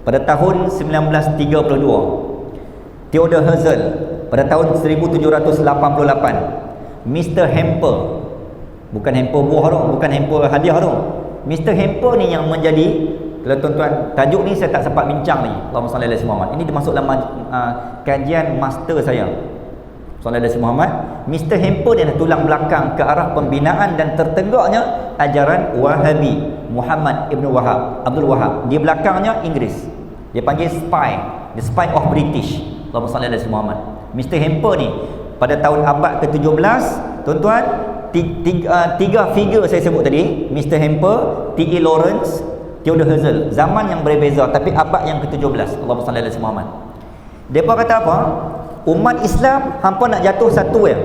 pada tahun 1932, Theodor Herzl pada tahun 1788, Mr. Hempel Bukan hamper buah tu, bukan hamper hadiah tu. Mr. Hamper ni yang menjadi, kalau tuan-tuan, tajuk ni saya tak sempat bincang lagi. Allahumma salli ala Muhammad. Ini dimasuk dalam kajian master saya. Sallallahu alaihi Muhammad. Mr. Hamper dia tulang belakang ke arah pembinaan dan tertegaknya ajaran Wahabi, Muhammad Ibn Wahab, Abdul Wahab. Di belakangnya Inggeris. Dia panggil spy, the spy of British. Allahumma salli ala Muhammad. Mr. Hamper ni pada tahun abad ke-17, tuan-tuan, tiga figure saya sebut tadi, Mr. Hamper, T.E. Lawrence, Theodore Herzl, zaman yang berbeza tapi abad yang ke-17. Allahumma salli ala Muhammad. Depa kata apa? Umat Islam hampa nak jatuh satu ya.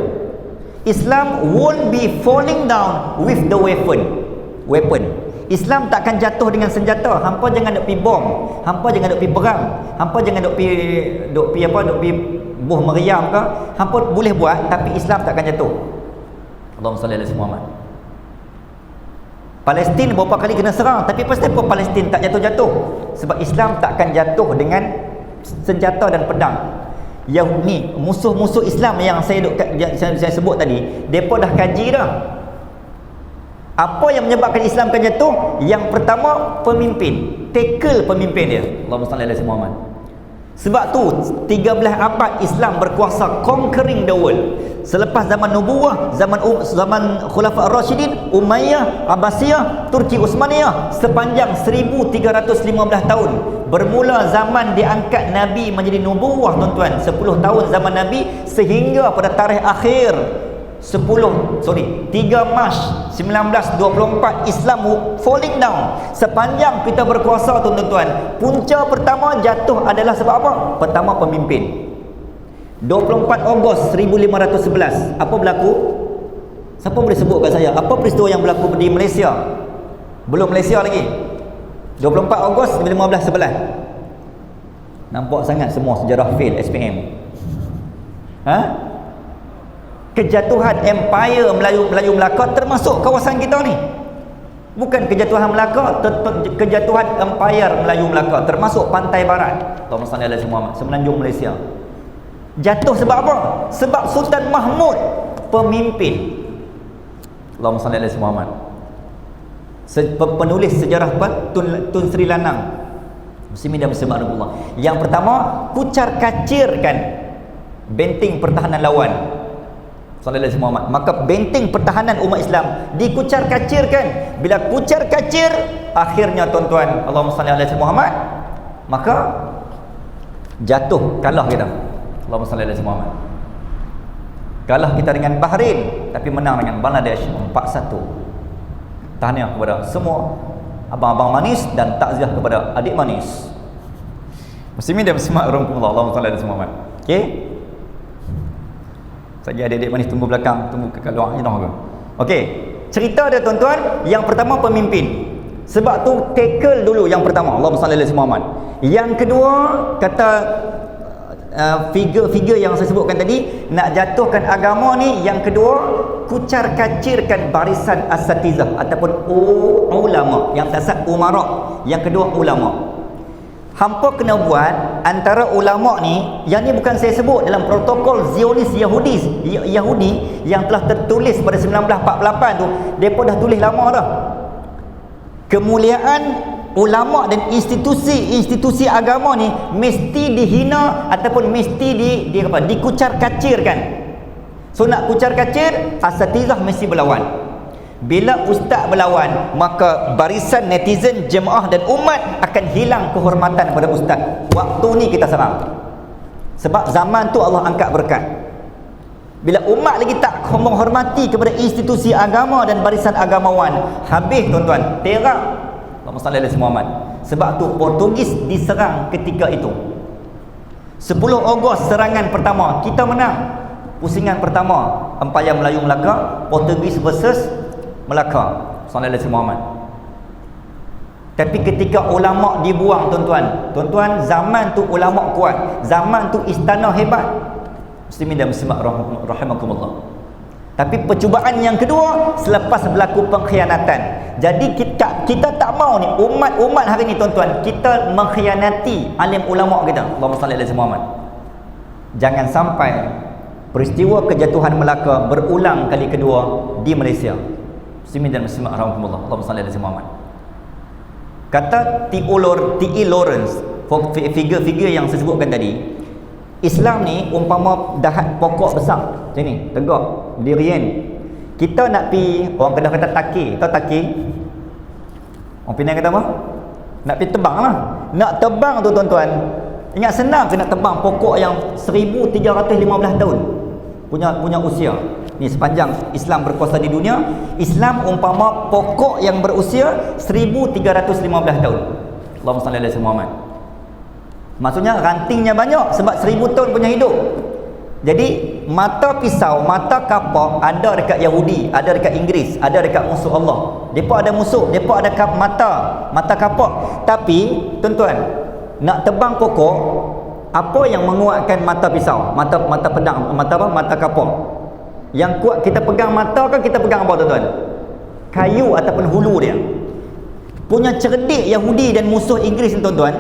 Islam won't be falling down with the weapon. Islam takkan jatuh dengan senjata. Hampa jangan duk pi bom, hampa jangan duk pi perang, hampa jangan duk pi buh meriam ke. Hampa boleh buat tapi Islam takkan jatuh. Allahumma salli ala Muhammad. Palestin berapa kali kena serang tapi pasti apa Palestin tak jatuh-jatuh? Sebab Islam takkan jatuh dengan senjata dan pedang. Yang ni musuh-musuh Islam yang saya sebut tadi, depa dah kaji dah. Apa yang menyebabkan Islam akan jatuh? Yang pertama, pemimpin. Tackle pemimpin dia. Allahumma salli ala Muhammad. Sebab tu 13 abad Islam berkuasa, conquering the world. Selepas zaman nubuwah, zaman Khulafa Ar-Rasyidin, Umayyah, Abbasiyah, Turki Utsmaniyah, sepanjang 1315 tahun. Bermula zaman diangkat Nabi menjadi nubuwah, tuan-tuan, 10 tahun zaman Nabi, sehingga pada tarikh akhir 3 Mac 1924 Islam falling down. Sepanjang kita berkuasa, tuan-tuan, punca pertama jatuh adalah sebab apa? Pertama, pemimpin. 24 Ogos 1511 apa berlaku? Siapa boleh sebut kat saya apa peristiwa yang berlaku di Malaysia? Belum Malaysia lagi. 24 Ogos 1511. Nampak sangat semua sejarah fail SPM. Kejatuhan Empire Melayu Melaka termasuk kawasan kita ni. Bukan kejatuhan Melaka, kejatuhan Empire Melayu Melaka termasuk pantai barat. Allahumma salli ala Muhammad, semenanjung Malaysia. Jatuh sebab apa? Sebab Sultan Mahmud pemimpin. Allahumma salli ala Muhammad. Penulis sejarah Tun Sri Lanang, Muslimin dan Muslimat Allah. Yang pertama, kucar kacirkan benteng pertahanan lawan. Sallallahu alaihi Muhammad. Maka benteng pertahanan umat Islam dikucar kacirkan. Bila kucar kacir, akhirnya tuan-tuan, Allahumma salli ala Muhammad, maka jatuh, kalah kita. Allahumma salli ala Muhammad. Kalah kita dengan Bahrain tapi menang dengan Bangladesh 4-1. Tahniah kepada semua abang-abang manis dan takziah kepada adik manis. Muslimin dan muslimat rahimahumullah. Allahumma salli ala Muhammad. Okey? Saja adik-adik manis tunggu belakang, tunggu kat luar je dah ke. Okey. Cerita dia, tuan-tuan, yang pertama pemimpin. Sebab tu tackle dulu yang pertama. Allahumma salli ala Muhammad. Yang kedua, kata figure yang saya sebutkan tadi, nak jatuhkan agama ni, yang kedua, kucar kacirkan barisan asatizah ataupun ulama. Yang tasad umara, yang kedua ulama. Hampa kena buat antara ulama ni, yang ni bukan saya sebut dalam protokol Zionis Yahudi yang telah tertulis pada 1948 tu, depa dah tulis lama dah. Kemuliaan ulama dan institusi agama ni mesti dihina ataupun mesti dikucar kacirkan. So nak kucar kacir, asatizah mesti berlawan. Bila ustaz berlawan, maka barisan netizen, jemaah dan umat akan hilang kehormatan kepada ustaz. Waktu ni kita serang. Sebab zaman tu Allah angkat berkat. Bila umat lagi tak menghormati kepada institusi agama dan barisan agamawan, habis tuan-tuan, terak. Allahumma salli ala Muhammad. Sebab tu Portugis diserang ketika itu. 10 Ogos serangan pertama, kita menang. Pusingan pertama, Empayar Melayu Melaka, Portugis versus Melaka. Sallallahu alaihi Muhammad. Tapi ketika ulama dibuang, tuan-tuan, zaman tu ulama kuat, zaman tu istana hebat. Muslimin dan muslimat rahimakumullah. Tapi percubaan yang kedua selepas berlaku pengkhianatan. Jadi kita tak mau ni umat hari ni, tuan-tuan, kita mengkhianati alim ulama kita. Allahumma salli ala Muhammad. Jangan sampai peristiwa kejatuhan Melaka berulang kali kedua di Malaysia. Muslimin dan muslimat rahmatullah. Allahumma salli ala Muhammad. Kata T.E. Lawrence, figure yang saya sebutkan tadi, Islam ni umpama dahat pokok besar macam ni, tegak, berdirian. Kita nak pi, orang Kedah kata takir, tahu takir? Orang Penang kata apa? Nak pi tebang lah. Nak tebang tu tuan-tuan, ingat senang ke nak tebang pokok yang 1315 tahun punya usia. Ni sepanjang Islam berkuasa di dunia, Islam umpama pokok yang berusia 1315 tahun. Allahumma salli ala Muhammad. Maksudnya rantingnya banyak sebab 1000 tahun punya hidup. Jadi mata pisau, mata kapak ada dekat Yahudi, ada dekat Inggeris, ada dekat musuh Allah. Depa ada musuh, depa ada mata kapak. Tapi tuan-tuan, nak tebang pokok, apa yang menguatkan mata pisau, mata pedang, mata kapak? Yang kuat kita pegang mata ke kita pegang apa tuan-tuan? Kayu ataupun hulu dia. Punya cerdik Yahudi dan musuh Inggeris ni tuan-tuan,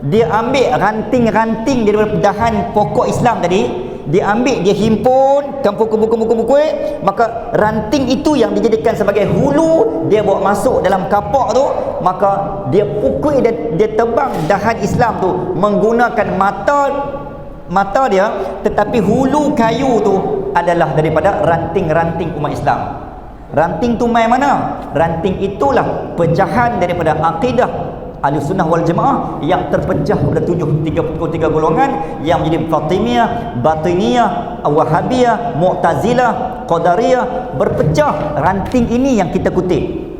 dia ambil ranting-ranting daripada dahan pokok Islam tadi, dia ambil, dia himpun, kumpul, maka ranting itu yang dijadikan sebagai hulu, dia bawa masuk dalam kapak tu, maka dia pukul, dia tebang dahan Islam tu menggunakan mata dia, tetapi hulu kayu tu adalah daripada ranting-ranting umat Islam. Ranting tu mai mana? Ranting itulah pecahan daripada akidah Ahlussunnah wal Jamaah yang terpecah pada 33 golongan yang menjadi Fatimiyah, Batiniyah, Wahhabiyah, Mu'tazilah, Qadariyah, berpecah. Ranting ini yang kita kutip.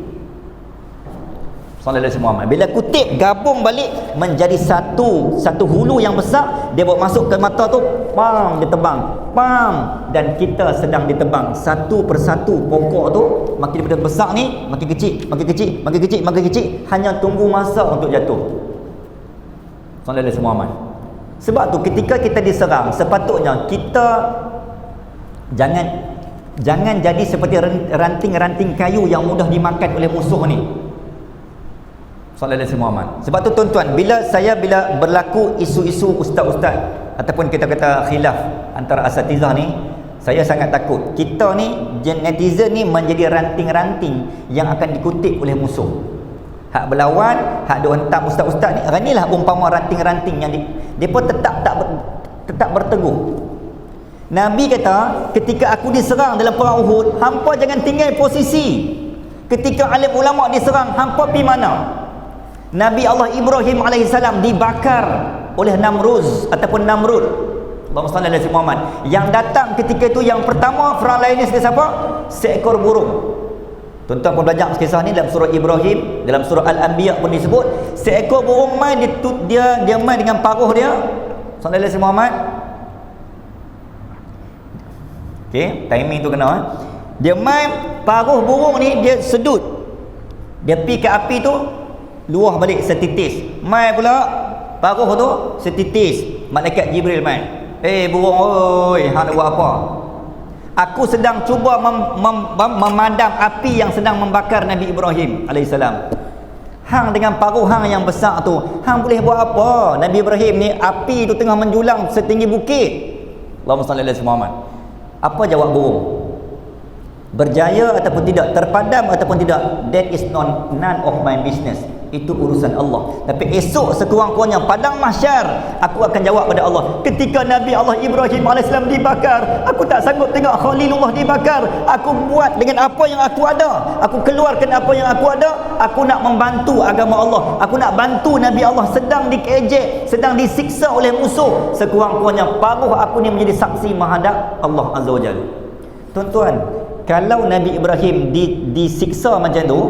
Sallallahu alaihi wasallam. Bila kutip gabung balik menjadi satu hulu yang besar, dia bawa masuk ke mata tu, pam, dia tebang, pam, dan kita sedang ditebang satu persatu pokok tu. Makin daripada besar ni makin kecil, makin kecil, makin kecil, makin kecil, hanya tunggu masa untuk jatuh. Sallallahu alaihi wasallam. Sebab tu ketika kita diserang, sepatutnya kita jangan jadi seperti ranting-ranting kayu yang mudah dimakan oleh musuh ni. Sallallahu alaihi wasallam. Sebab tu tuan-tuan, bila berlaku isu-isu ustaz-ustaz ataupun kita kata khilaf antara asatizah ni, saya sangat takut kita ni netizen ni menjadi ranting-ranting yang akan dikutip oleh musuh. Hak berlawan, hak duk hentam ustaz-ustaz ni, inilah umpama ranting-ranting yang depa tetap berteguh. Nabi kata, ketika aku diserang dalam perang Uhud, hampa jangan tinggal posisi. Ketika alim ulama diserang, hampa pi mana? Nabi Allah Ibrahim alaihissalam dibakar oleh Namrud. Allahumma salli ala Muhammad. Yang datang ketika itu yang pertama Fir'aun lainnya siapa? Seekor burung. Tuan-tuan pun belajar kisah ni dalam surah Ibrahim, dalam surah Al-Anbiya pun disebut. Seekor burung main dia main dengan paruh dia. Sallallahu alaihi Muhammad. Okey, timing tu kena. Dia main paruh burung ni, dia sedut. Dia pi ke api tu, luah balik setitis. Mai pula paruh tu setitis. Malaikat Jibril main. Burung, oi, hang nak buat apa? Aku sedang cuba memadam api yang sedang membakar Nabi Ibrahim alaihissalam. Hang dengan paruh hang yang besar tu, hang boleh buat apa? Nabi Ibrahim ni api tu tengah menjulang setinggi bukit. Allahumma salli ala Muhammad. Apa jawab burung? Berjaya ataupun tidak, terpadam ataupun tidak, that is none of my business. Itu urusan Allah. Tapi esok sekurang-kurangnya padang mahsyar, aku akan jawab pada Allah. Ketika Nabi Allah Ibrahim AS dibakar, aku tak sanggup tengok Khalilullah dibakar. Aku buat dengan apa yang aku ada, aku keluarkan apa yang aku ada. Aku nak membantu agama Allah, aku nak bantu Nabi Allah sedang dikejek, sedang disiksa oleh musuh. Sekurang-kurangnya paruh aku ni menjadi saksi menghadap Allah Azza wa Jalla. Tuan-tuan, kalau Nabi Ibrahim disiksa macam tu,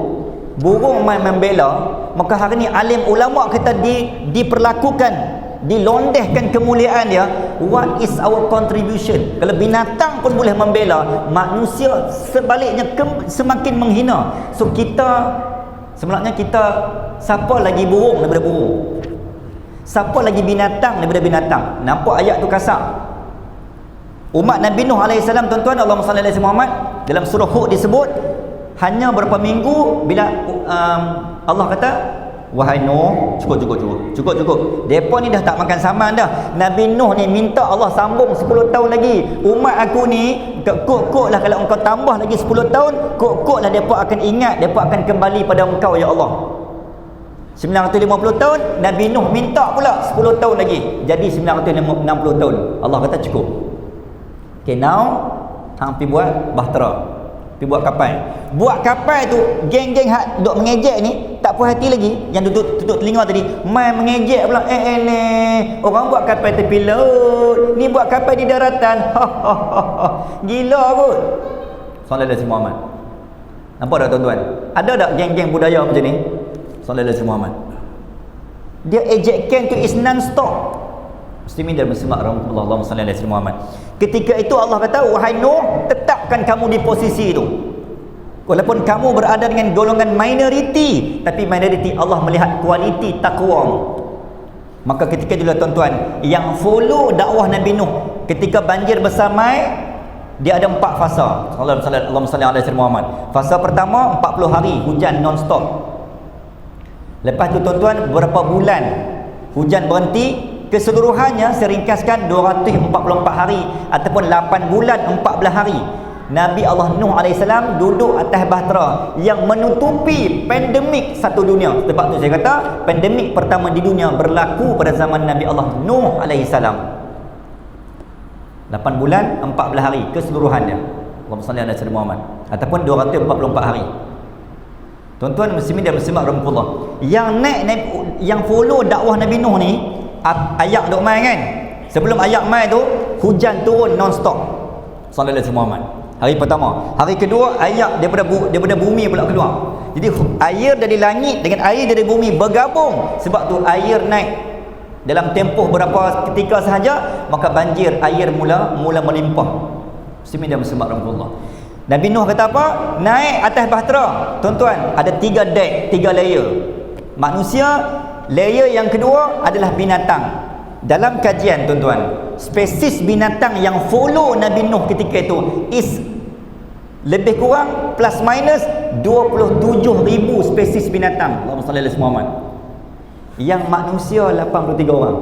burung main membela, maka hari ni alim ulama kita diperlakukan, dilondehkan kemuliaan dia. What is our contribution? Kalau binatang pun boleh membela, manusia sebaliknya semakin menghina. So sebenarnya kita siapa lagi burung daripada burung? Siapa lagi binatang daripada binatang? Nampak ayat tu kasar. Umat Nabi Nuh alaihissalam, tuan-tuan, Allahumma salli ala Muhammad, dalam surah Hud disebut, hanya berapa minggu bila Allah kata, wahai Nuh, cukup. Depa ni dah tak makan saman dah. Nabi Nuh ni minta Allah sambung 10 tahun lagi. Umat aku ni Kok-kok lah kalau engkau tambah lagi 10 tahun, kok-kok lah mereka akan ingat, mereka akan kembali pada engkau ya Allah. 950 tahun, Nabi Nuh minta pula 10 tahun lagi, jadi 960 tahun. Allah kata cukup. Okay, now hang pergi buat bahtera, pergi buat kapal. Buat kapal tu, geng-geng hak duk mengejek ni tak puas hati lagi, yang tutup telinga tadi mai mengejek pula. Orang buat kapal tepi laut, ni buat kapal di daratan. Gila kot. Sallallahu alaihi Muhammad. Nampak tak tuan-tuan? Ada tak geng-geng budaya macam ni? Sallallahu alaihi Muhammad. Dia ejekan tu is non-stop. Muslimin dan muslimat rahmatullah, Allahumma salli ala sayyidina Muhammad. Ketika itu Allah kata, wahai Nuh, tetapkan kamu di posisi itu. Walaupun kamu berada dengan golongan minoriti, tapi minoriti Allah melihat kualiti takwa. Maka ketika itulah tuan-tuan, yang follow dakwah Nabi Nuh ketika banjir besar mai, dia ada 4 fasa. Allahumma salli ala sayyidina Muhammad. Fasa pertama 40 hari hujan non-stop. Lepas tu tuan-tuan, beberapa bulan hujan berhenti. Keseluruhannya seringkaskan 244 hari ataupun 8 bulan 14 hari. Nabi Allah Nuh AS duduk atas bahtera yang menutupi pandemik satu dunia. Sebab tu saya kata pandemik pertama di dunia berlaku pada zaman Nabi Allah Nuh AS. 8 bulan 14 hari keseluruhannya. Allahumma salli ala sayyidina Muhammad. Ataupun 244 hari. Tuan-tuan muslimin dan muslimat rahmatullah, yang naik yang follow dakwah Nabi Nuh ni, ayak duk mai kan. Sebelum ayak mai tu hujan turun non-stop. Sallallahu alaihi Muhammad. Hari pertama, hari kedua ayak daripada bumi pula keluar. Jadi air dari langit dengan air dari bumi bergabung. Sebab tu air naik dalam tempoh berapa ketika sahaja, maka banjir air mula melimpah. Muslimin dan muslimat rahmatullah. Nabi Nuh kata apa? Naik atas bahtera. Tuan-tuan, ada 3 deck, 3 layer. Manusia, layer yang kedua adalah binatang. Dalam kajian tuan-tuan, spesies binatang yang follow Nabi Nuh ketika itu is lebih kurang plus minus 27,000 spesies binatang. Allahumma salli ala Muhammad. Yang manusia 83 orang.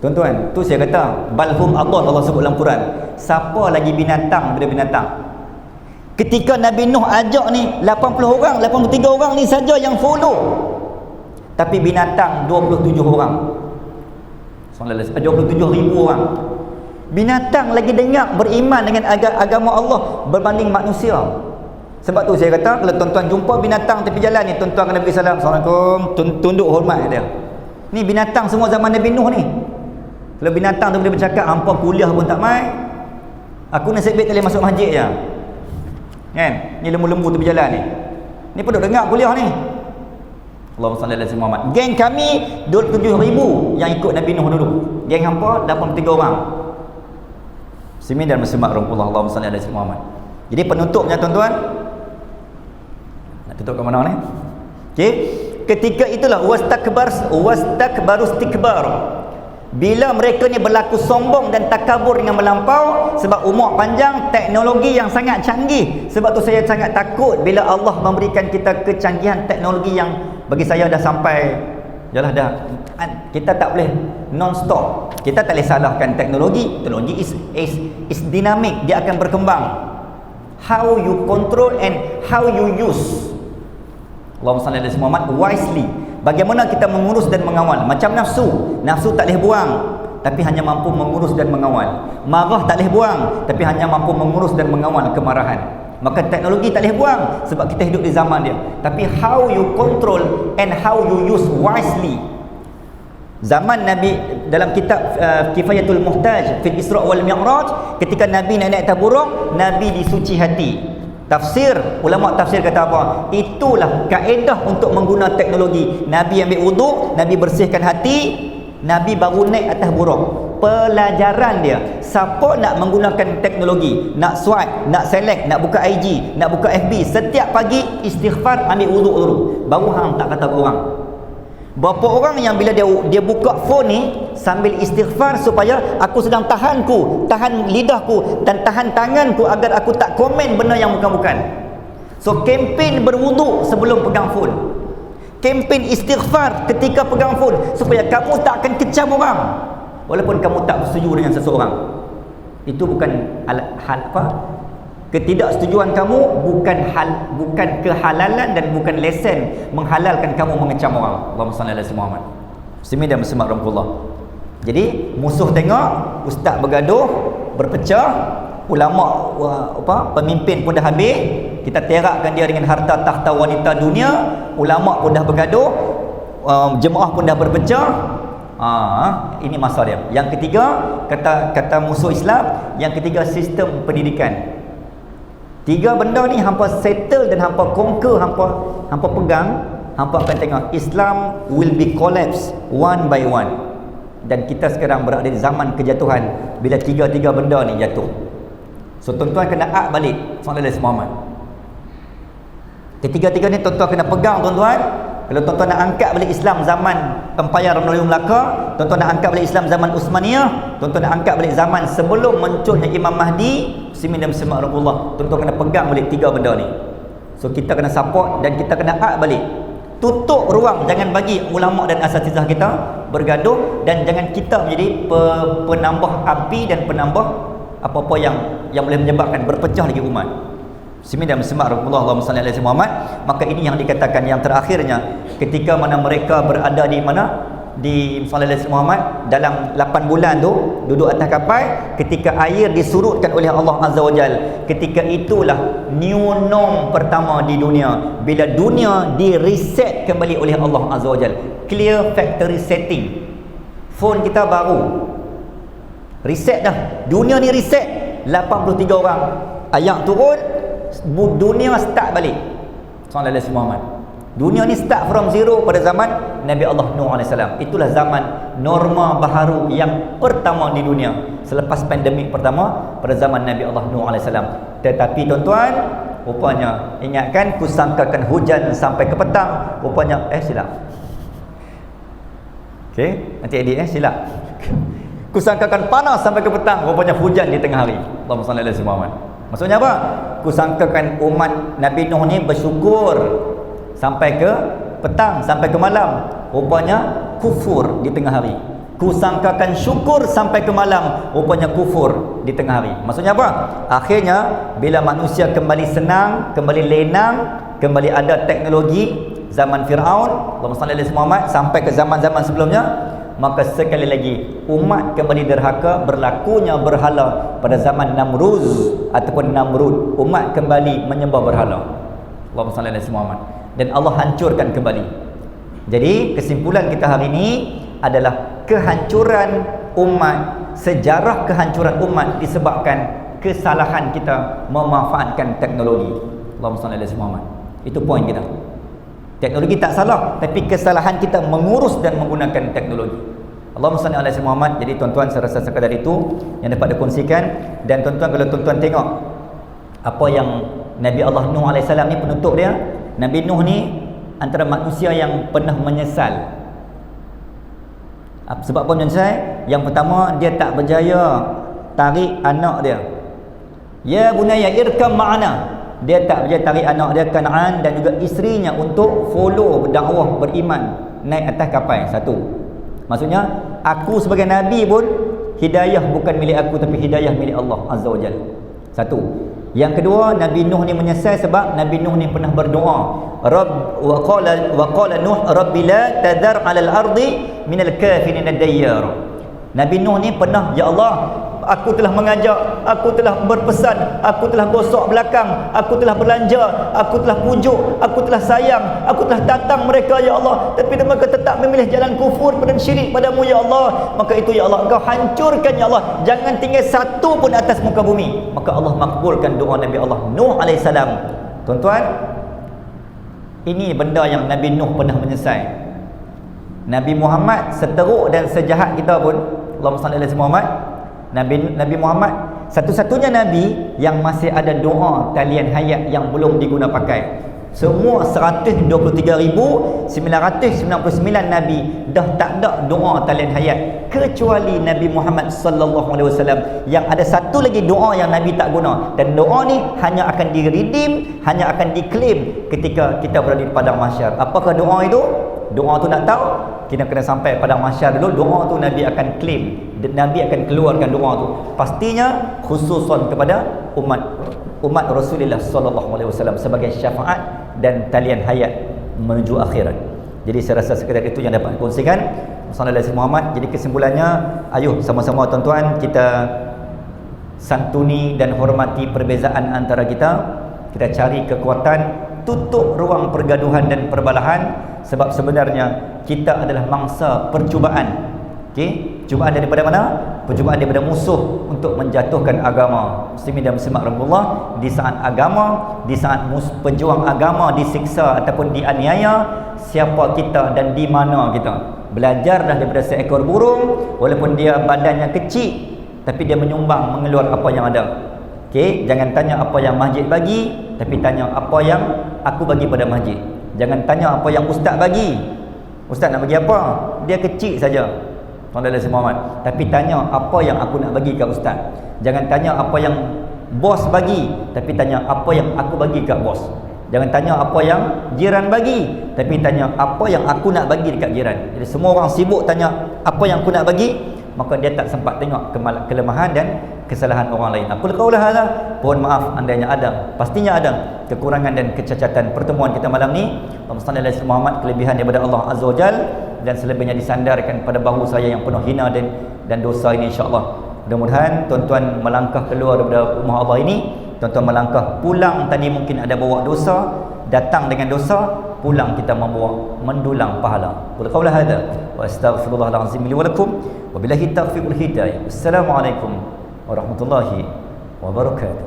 Tuan-tuan, tu saya kata balhum Allah sebut dalam Quran. Siapa lagi binatang daripada binatang? Ketika Nabi Nuh ajak ni 80 orang, 83 orang ni saja yang follow. Tapi binatang 27 orang. 27,000 orang. Binatang lagi dengar beriman dengan agama Allah berbanding manusia. Sebab tu saya kata kalau tuan-tuan jumpa binatang tepi jalan ni, tuan-tuan kena beri salam. Assalamualaikum, tunduk hormat dia. Ni binatang semua zaman Nabi Nuh ni. Kalau binatang tu boleh bercakap, hampa kuliah pun tak mai. Aku nasib baik tak boleh masuk masjid je. Kan? Ni lembu-lembu tepi jalan ni. Ni pun duk dengar kuliah ni. Allahumma salli ala sayyidina Muhammad. Geng kami 27,000 yang ikut Nabi Nuh dulu. Geng hampa 83 orang. Muslimin dan muslimat rahmatullah, Allahumma salli ala sayyidina Muhammad. Jadi penutupnya tuan-tuan, nak tutup ke mana ni? Okey. Ketika itulah wastakbaru istikbar. Bila mereka ni berlaku sombong dan takabur dengan melampau sebab umur panjang, teknologi yang sangat canggih. Sebab tu saya sangat takut bila Allah memberikan kita kecanggihan teknologi yang bagi saya dah sampai yalah dah, kita tak boleh non-stop. Kita tak boleh salahkan teknologi. Teknologi is dinamik, dia akan berkembang. How you control and how you use. Allahumma salli ala Muhammad wisely. Bagaimana kita mengurus dan mengawal. Macam nafsu tak boleh buang, tapi hanya mampu mengurus dan mengawal. Marah tak boleh buang, tapi hanya mampu mengurus dan mengawal kemarahan. Maka teknologi tak boleh buang sebab kita hidup di zaman dia. Tapi how you control and how you use wisely. Zaman Nabi dalam kitab Kifayatul Muhtaj fil Isra' wal Mi'raj, ketika Nabi naik taburuk, Nabi disuci hati. Tafsir, ulama tafsir kata apa? Itulah kaedah untuk menggunakan teknologi. Nabi ambil wuduk, Nabi bersihkan hati, Nabi baru naik atas buruk. Pelajaran dia, siapa nak menggunakan teknologi, nak swipe, nak select, nak buka IG, nak buka FB, setiap pagi istighfar, ambil wuduk dulu, baru hang tak kata orang. Berapa orang yang bila dia buka phone ni sambil istighfar supaya aku sedang tahan lidahku dan tahan tanganku agar aku tak komen benda yang bukan-bukan. So kempen berwuduk sebelum pegang phone, kempen istighfar ketika pegang phone, supaya kamu tak akan kecam orang walaupun kamu tak bersetuju dengan seseorang. Itu bukan hal apa? Ketidaksetujuan kamu bukan kehalalan dan bukan lesen menghalalkan kamu mengecam orang. Allahumma salli ala sayyidina Muhammad. Muslimin dan muslimat rahmatullah. Jadi musuh tengok ustaz bergaduh, berpecah, ulama pemimpin pun dah habis, kita terakkan dia dengan harta tahta wanita dunia, ulama pun dah bergaduh, jemaah pun dah berpecah. Ini masa dia. Yang ketiga, kata musuh Islam, yang ketiga sistem pendidikan. Tiga benda ni hampa settle dan hampa conquer, hampa pegang, hampa akan tengok Islam will be collapse one by one. Dan kita sekarang berada di zaman kejatuhan bila tiga-tiga benda ni jatuh. So tuan-tuan kena balik sallallahu alaihi wasallam. Ketiga-tiga ni tuan-tuan kena pegang tuan-tuan. Kalau tuan-tuan nak angkat balik Islam zaman Empayar Melayu Melaka, tuan-tuan nak angkat balik Islam zaman Uthmaniyah, tuan-tuan nak angkat balik zaman sebelum munculnya Imam Mahdi, muslimin dan muslimat rahmatullah, tuan-tuan kena pegang balik tiga benda ni. So kita kena support dan kita kena balik. Tutup ruang, jangan bagi ulama dan asatizah kita bergaduh, dan jangan kita menjadi penambah api dan penambah apa-apa yang boleh menyebabkan berpecah lagi umat. Muslimin dan muslimat rahmatullah, Allahumma salli ala sayyidina Muhammad. Maka ini yang dikatakan yang terakhirnya, ketika mana mereka berada di mana, di sallallahu alaihi Muhammad dalam 8 bulan tu duduk atas kapal, ketika air disurutkan oleh Allah Azza wa Jal, ketika itulah new norm pertama di dunia, bila dunia di reset kembali oleh Allah Azza wa Jal. Clear factory setting. Phone kita baru reset dah, dunia ni reset, 83 orang ayat turun, dunia start balik. Sallallahu alaihi Muhammad. Dunia ni start from zero pada zaman Nabi Allah Nuh AS. Itulah zaman norma baharu yang pertama di dunia selepas pandemik pertama pada zaman Nabi Allah Nuh AS. Tetapi tuan-tuan, rupanya ingatkan, kusangkakan hujan sampai ke petang, rupanya silap. Okey, nanti edit silap. Kusangkakan panas sampai ke petang, rupanya hujan di tengah hari. Allahumma salli ala sayyidina Muhammad. Maksudnya apa? Kusangkakan umat Nabi Nuh ni bersyukur sampai ke petang, sampai ke malam, rupanya kufur di tengah hari. Kusangkakan syukur sampai ke malam, rupanya kufur di tengah hari. Maksudnya apa? Akhirnya bila manusia kembali senang, kembali lenang, kembali ada teknologi zaman Firaun, Allahumma salli ala sayyidina Muhammad, sampai ke zaman-zaman sebelumnya, maka sekali lagi umat kembali derhaka, berlakunya berhala pada zaman Namruz ataupun Namrud. Umat kembali menyembah berhala. Allahumma salli ala sayyidina Muhammad. Dan Allah hancurkan kembali. Jadi kesimpulan kita hari ini adalah kehancuran umat, sejarah kehancuran umat disebabkan kesalahan kita memanfaatkan teknologi. Allahumma salli ala sayyidina Muhammad. Itu poin kita. Teknologi tak salah, tapi kesalahan kita mengurus dan menggunakan teknologi. Allahumma salli ala sayyidina Muhammad. Jadi tuan-tuan, saya rasa sekadar itu yang dapat dikongsikan. Dan tuan-tuan, kalau tuan-tuan tengok apa yang Nabi Allah Nuh AS ni penutup dia, Nabi Nuh ni antara manusia yang pernah menyesal. Sebab apa menyesal? Yang pertama, dia tak berjaya tarik anak dia. Ya bunayya irkam ma'ana. Dia tak berjaya tarik anak dia Kan'an dan juga isterinya untuk follow berdakwah, beriman, naik atas kapal. Satu. Maksudnya, aku sebagai Nabi pun hidayah bukan milik aku, tapi hidayah milik Allah Azza wa Jalla. Satu. Yang kedua, Nabi Nuh ni menyesal sebab Nabi Nuh ni pernah berdoa, wa qala Nuh rabbi la tadhar 'alal ardi minal kafirin ad-dayyar. Nabi Nuh ni pernah, ya Allah, aku telah mengajak, aku telah berpesan, aku telah gosok belakang, aku telah belanja, aku telah pujuk, aku telah sayang, aku telah tantang mereka, ya Allah, tapi mereka tetap memilih jalan kufur dan syirik padamu, ya Allah. Maka itu, ya Allah, engkau hancurkan, ya Allah, jangan tinggal satu pun atas muka bumi. Maka Allah makbulkan doa Nabi Allah Nuh AS. Tuan-tuan, ini benda yang Nabi Nuh pernah menyesal. Nabi Muhammad, seteruk dan sejahat kita pun, Allahumma salli ala sayyidina Muhammad, Nabi Muhammad satu-satunya Nabi yang masih ada doa talian hayat yang belum diguna pakai. Semua 123,999 Nabi dah tak ada doa talian hayat, kecuali Nabi Muhammad sallallahu alaihi wasallam yang ada satu lagi doa yang Nabi tak guna. Dan doa ni hanya akan diredeem, hanya akan diklaim ketika kita berada di padang mahsyar. Apakah doa itu? Doa tu nak tahu? kita kena sampai pada mahsyar dulu, doa tu Nabi akan claim, Nabi akan keluarkan doa tu pastinya khususan kepada umat Rasulullah sallallahu alaihi wasallam sebagai syafaat dan talian hayat menuju akhirat. Jadi saya rasa sekadar itu yang dapat kongsikan. Sallallahu Muhammad. Jadi kesimpulannya, ayuh sama-sama tuan-tuan kita santuni dan hormati perbezaan antara kita. Kita cari kekuatan, tutup ruang pergaduhan dan perbalahan, sebab sebenarnya kita adalah mangsa percubaan. Okey, cubaan daripada mana? Percubaan daripada musuh untuk menjatuhkan agama. Muslimin dan muslimat rahmatullah, di saat agama, di saat pejuang agama disiksa ataupun dianiaya, siapa kita dan di mana kita? Belajarlah daripada seekor burung, walaupun dia badannya kecil tapi dia menyumbang, mengeluar apa yang ada. Okey, jangan tanya apa yang masjid bagi, tapi tanya apa yang aku bagi pada masjid. Jangan tanya apa yang ustaz bagi. Ustaz nak bagi apa? Dia kecil saja. Tuan-tuan dan Muhammad. Tapi tanya apa yang aku nak bagi kat ustaz. Jangan tanya apa yang bos bagi, tapi tanya apa yang aku bagi kat bos. Jangan tanya apa yang jiran bagi, tapi tanya apa yang aku nak bagi dekat jiran. Jadi semua orang sibuk tanya apa yang aku nak bagi, maka dia tak sempat tengok kelemahan dan kesalahan orang lain. Aku qaula hadza, mohon maaf andainya ada, pastinya ada kekurangan dan kecacatan pertemuan kita malam ni. Allahumma salli Muhammad, kelebihan daripada Allah Azza wa Jal, dan selebihnya disandarkan pada bahu saya yang penuh hina dan dosa ini, insya-Allah. Mudah-mudahan tuan-tuan melangkah keluar daripada rumah Allah ini, tuan-tuan melangkah pulang tadi mungkin ada bawa dosa, datang dengan dosa, pulang kita membawa mendulang pahala. Qul qawla hadza wa astaghfirullahal azim li wa lakum wa billahi taufiqul hidayah. Assalamualaikum warahmatullahi wabarakatuh.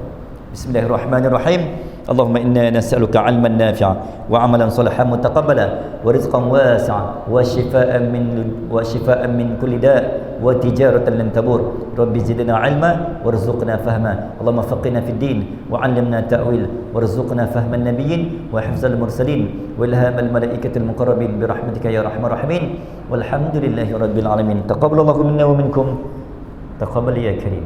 Bismillahirrahmanirrahim. Allahumma inna nas'aluka 'ilman nafi'a wa 'amalan salihan mutaqabbala wa rizqan wasi'a wa shifaa'an min kulli da' wa tijaratan lan tabur. Rabbi zidna 'ilma warzuqna fahma. Allahumma faqihna fid din wa 'allimna ta'wil warzuqna fahman nabiyyin wa hifzal mursalin wa ilhamal malaikatil muqarrabin bi rahmatika ya arhamar rahimin. Walhamdulillahi rabbil alamin. Taqabbalallahu minna wa minkum. Taqabbal ya karim.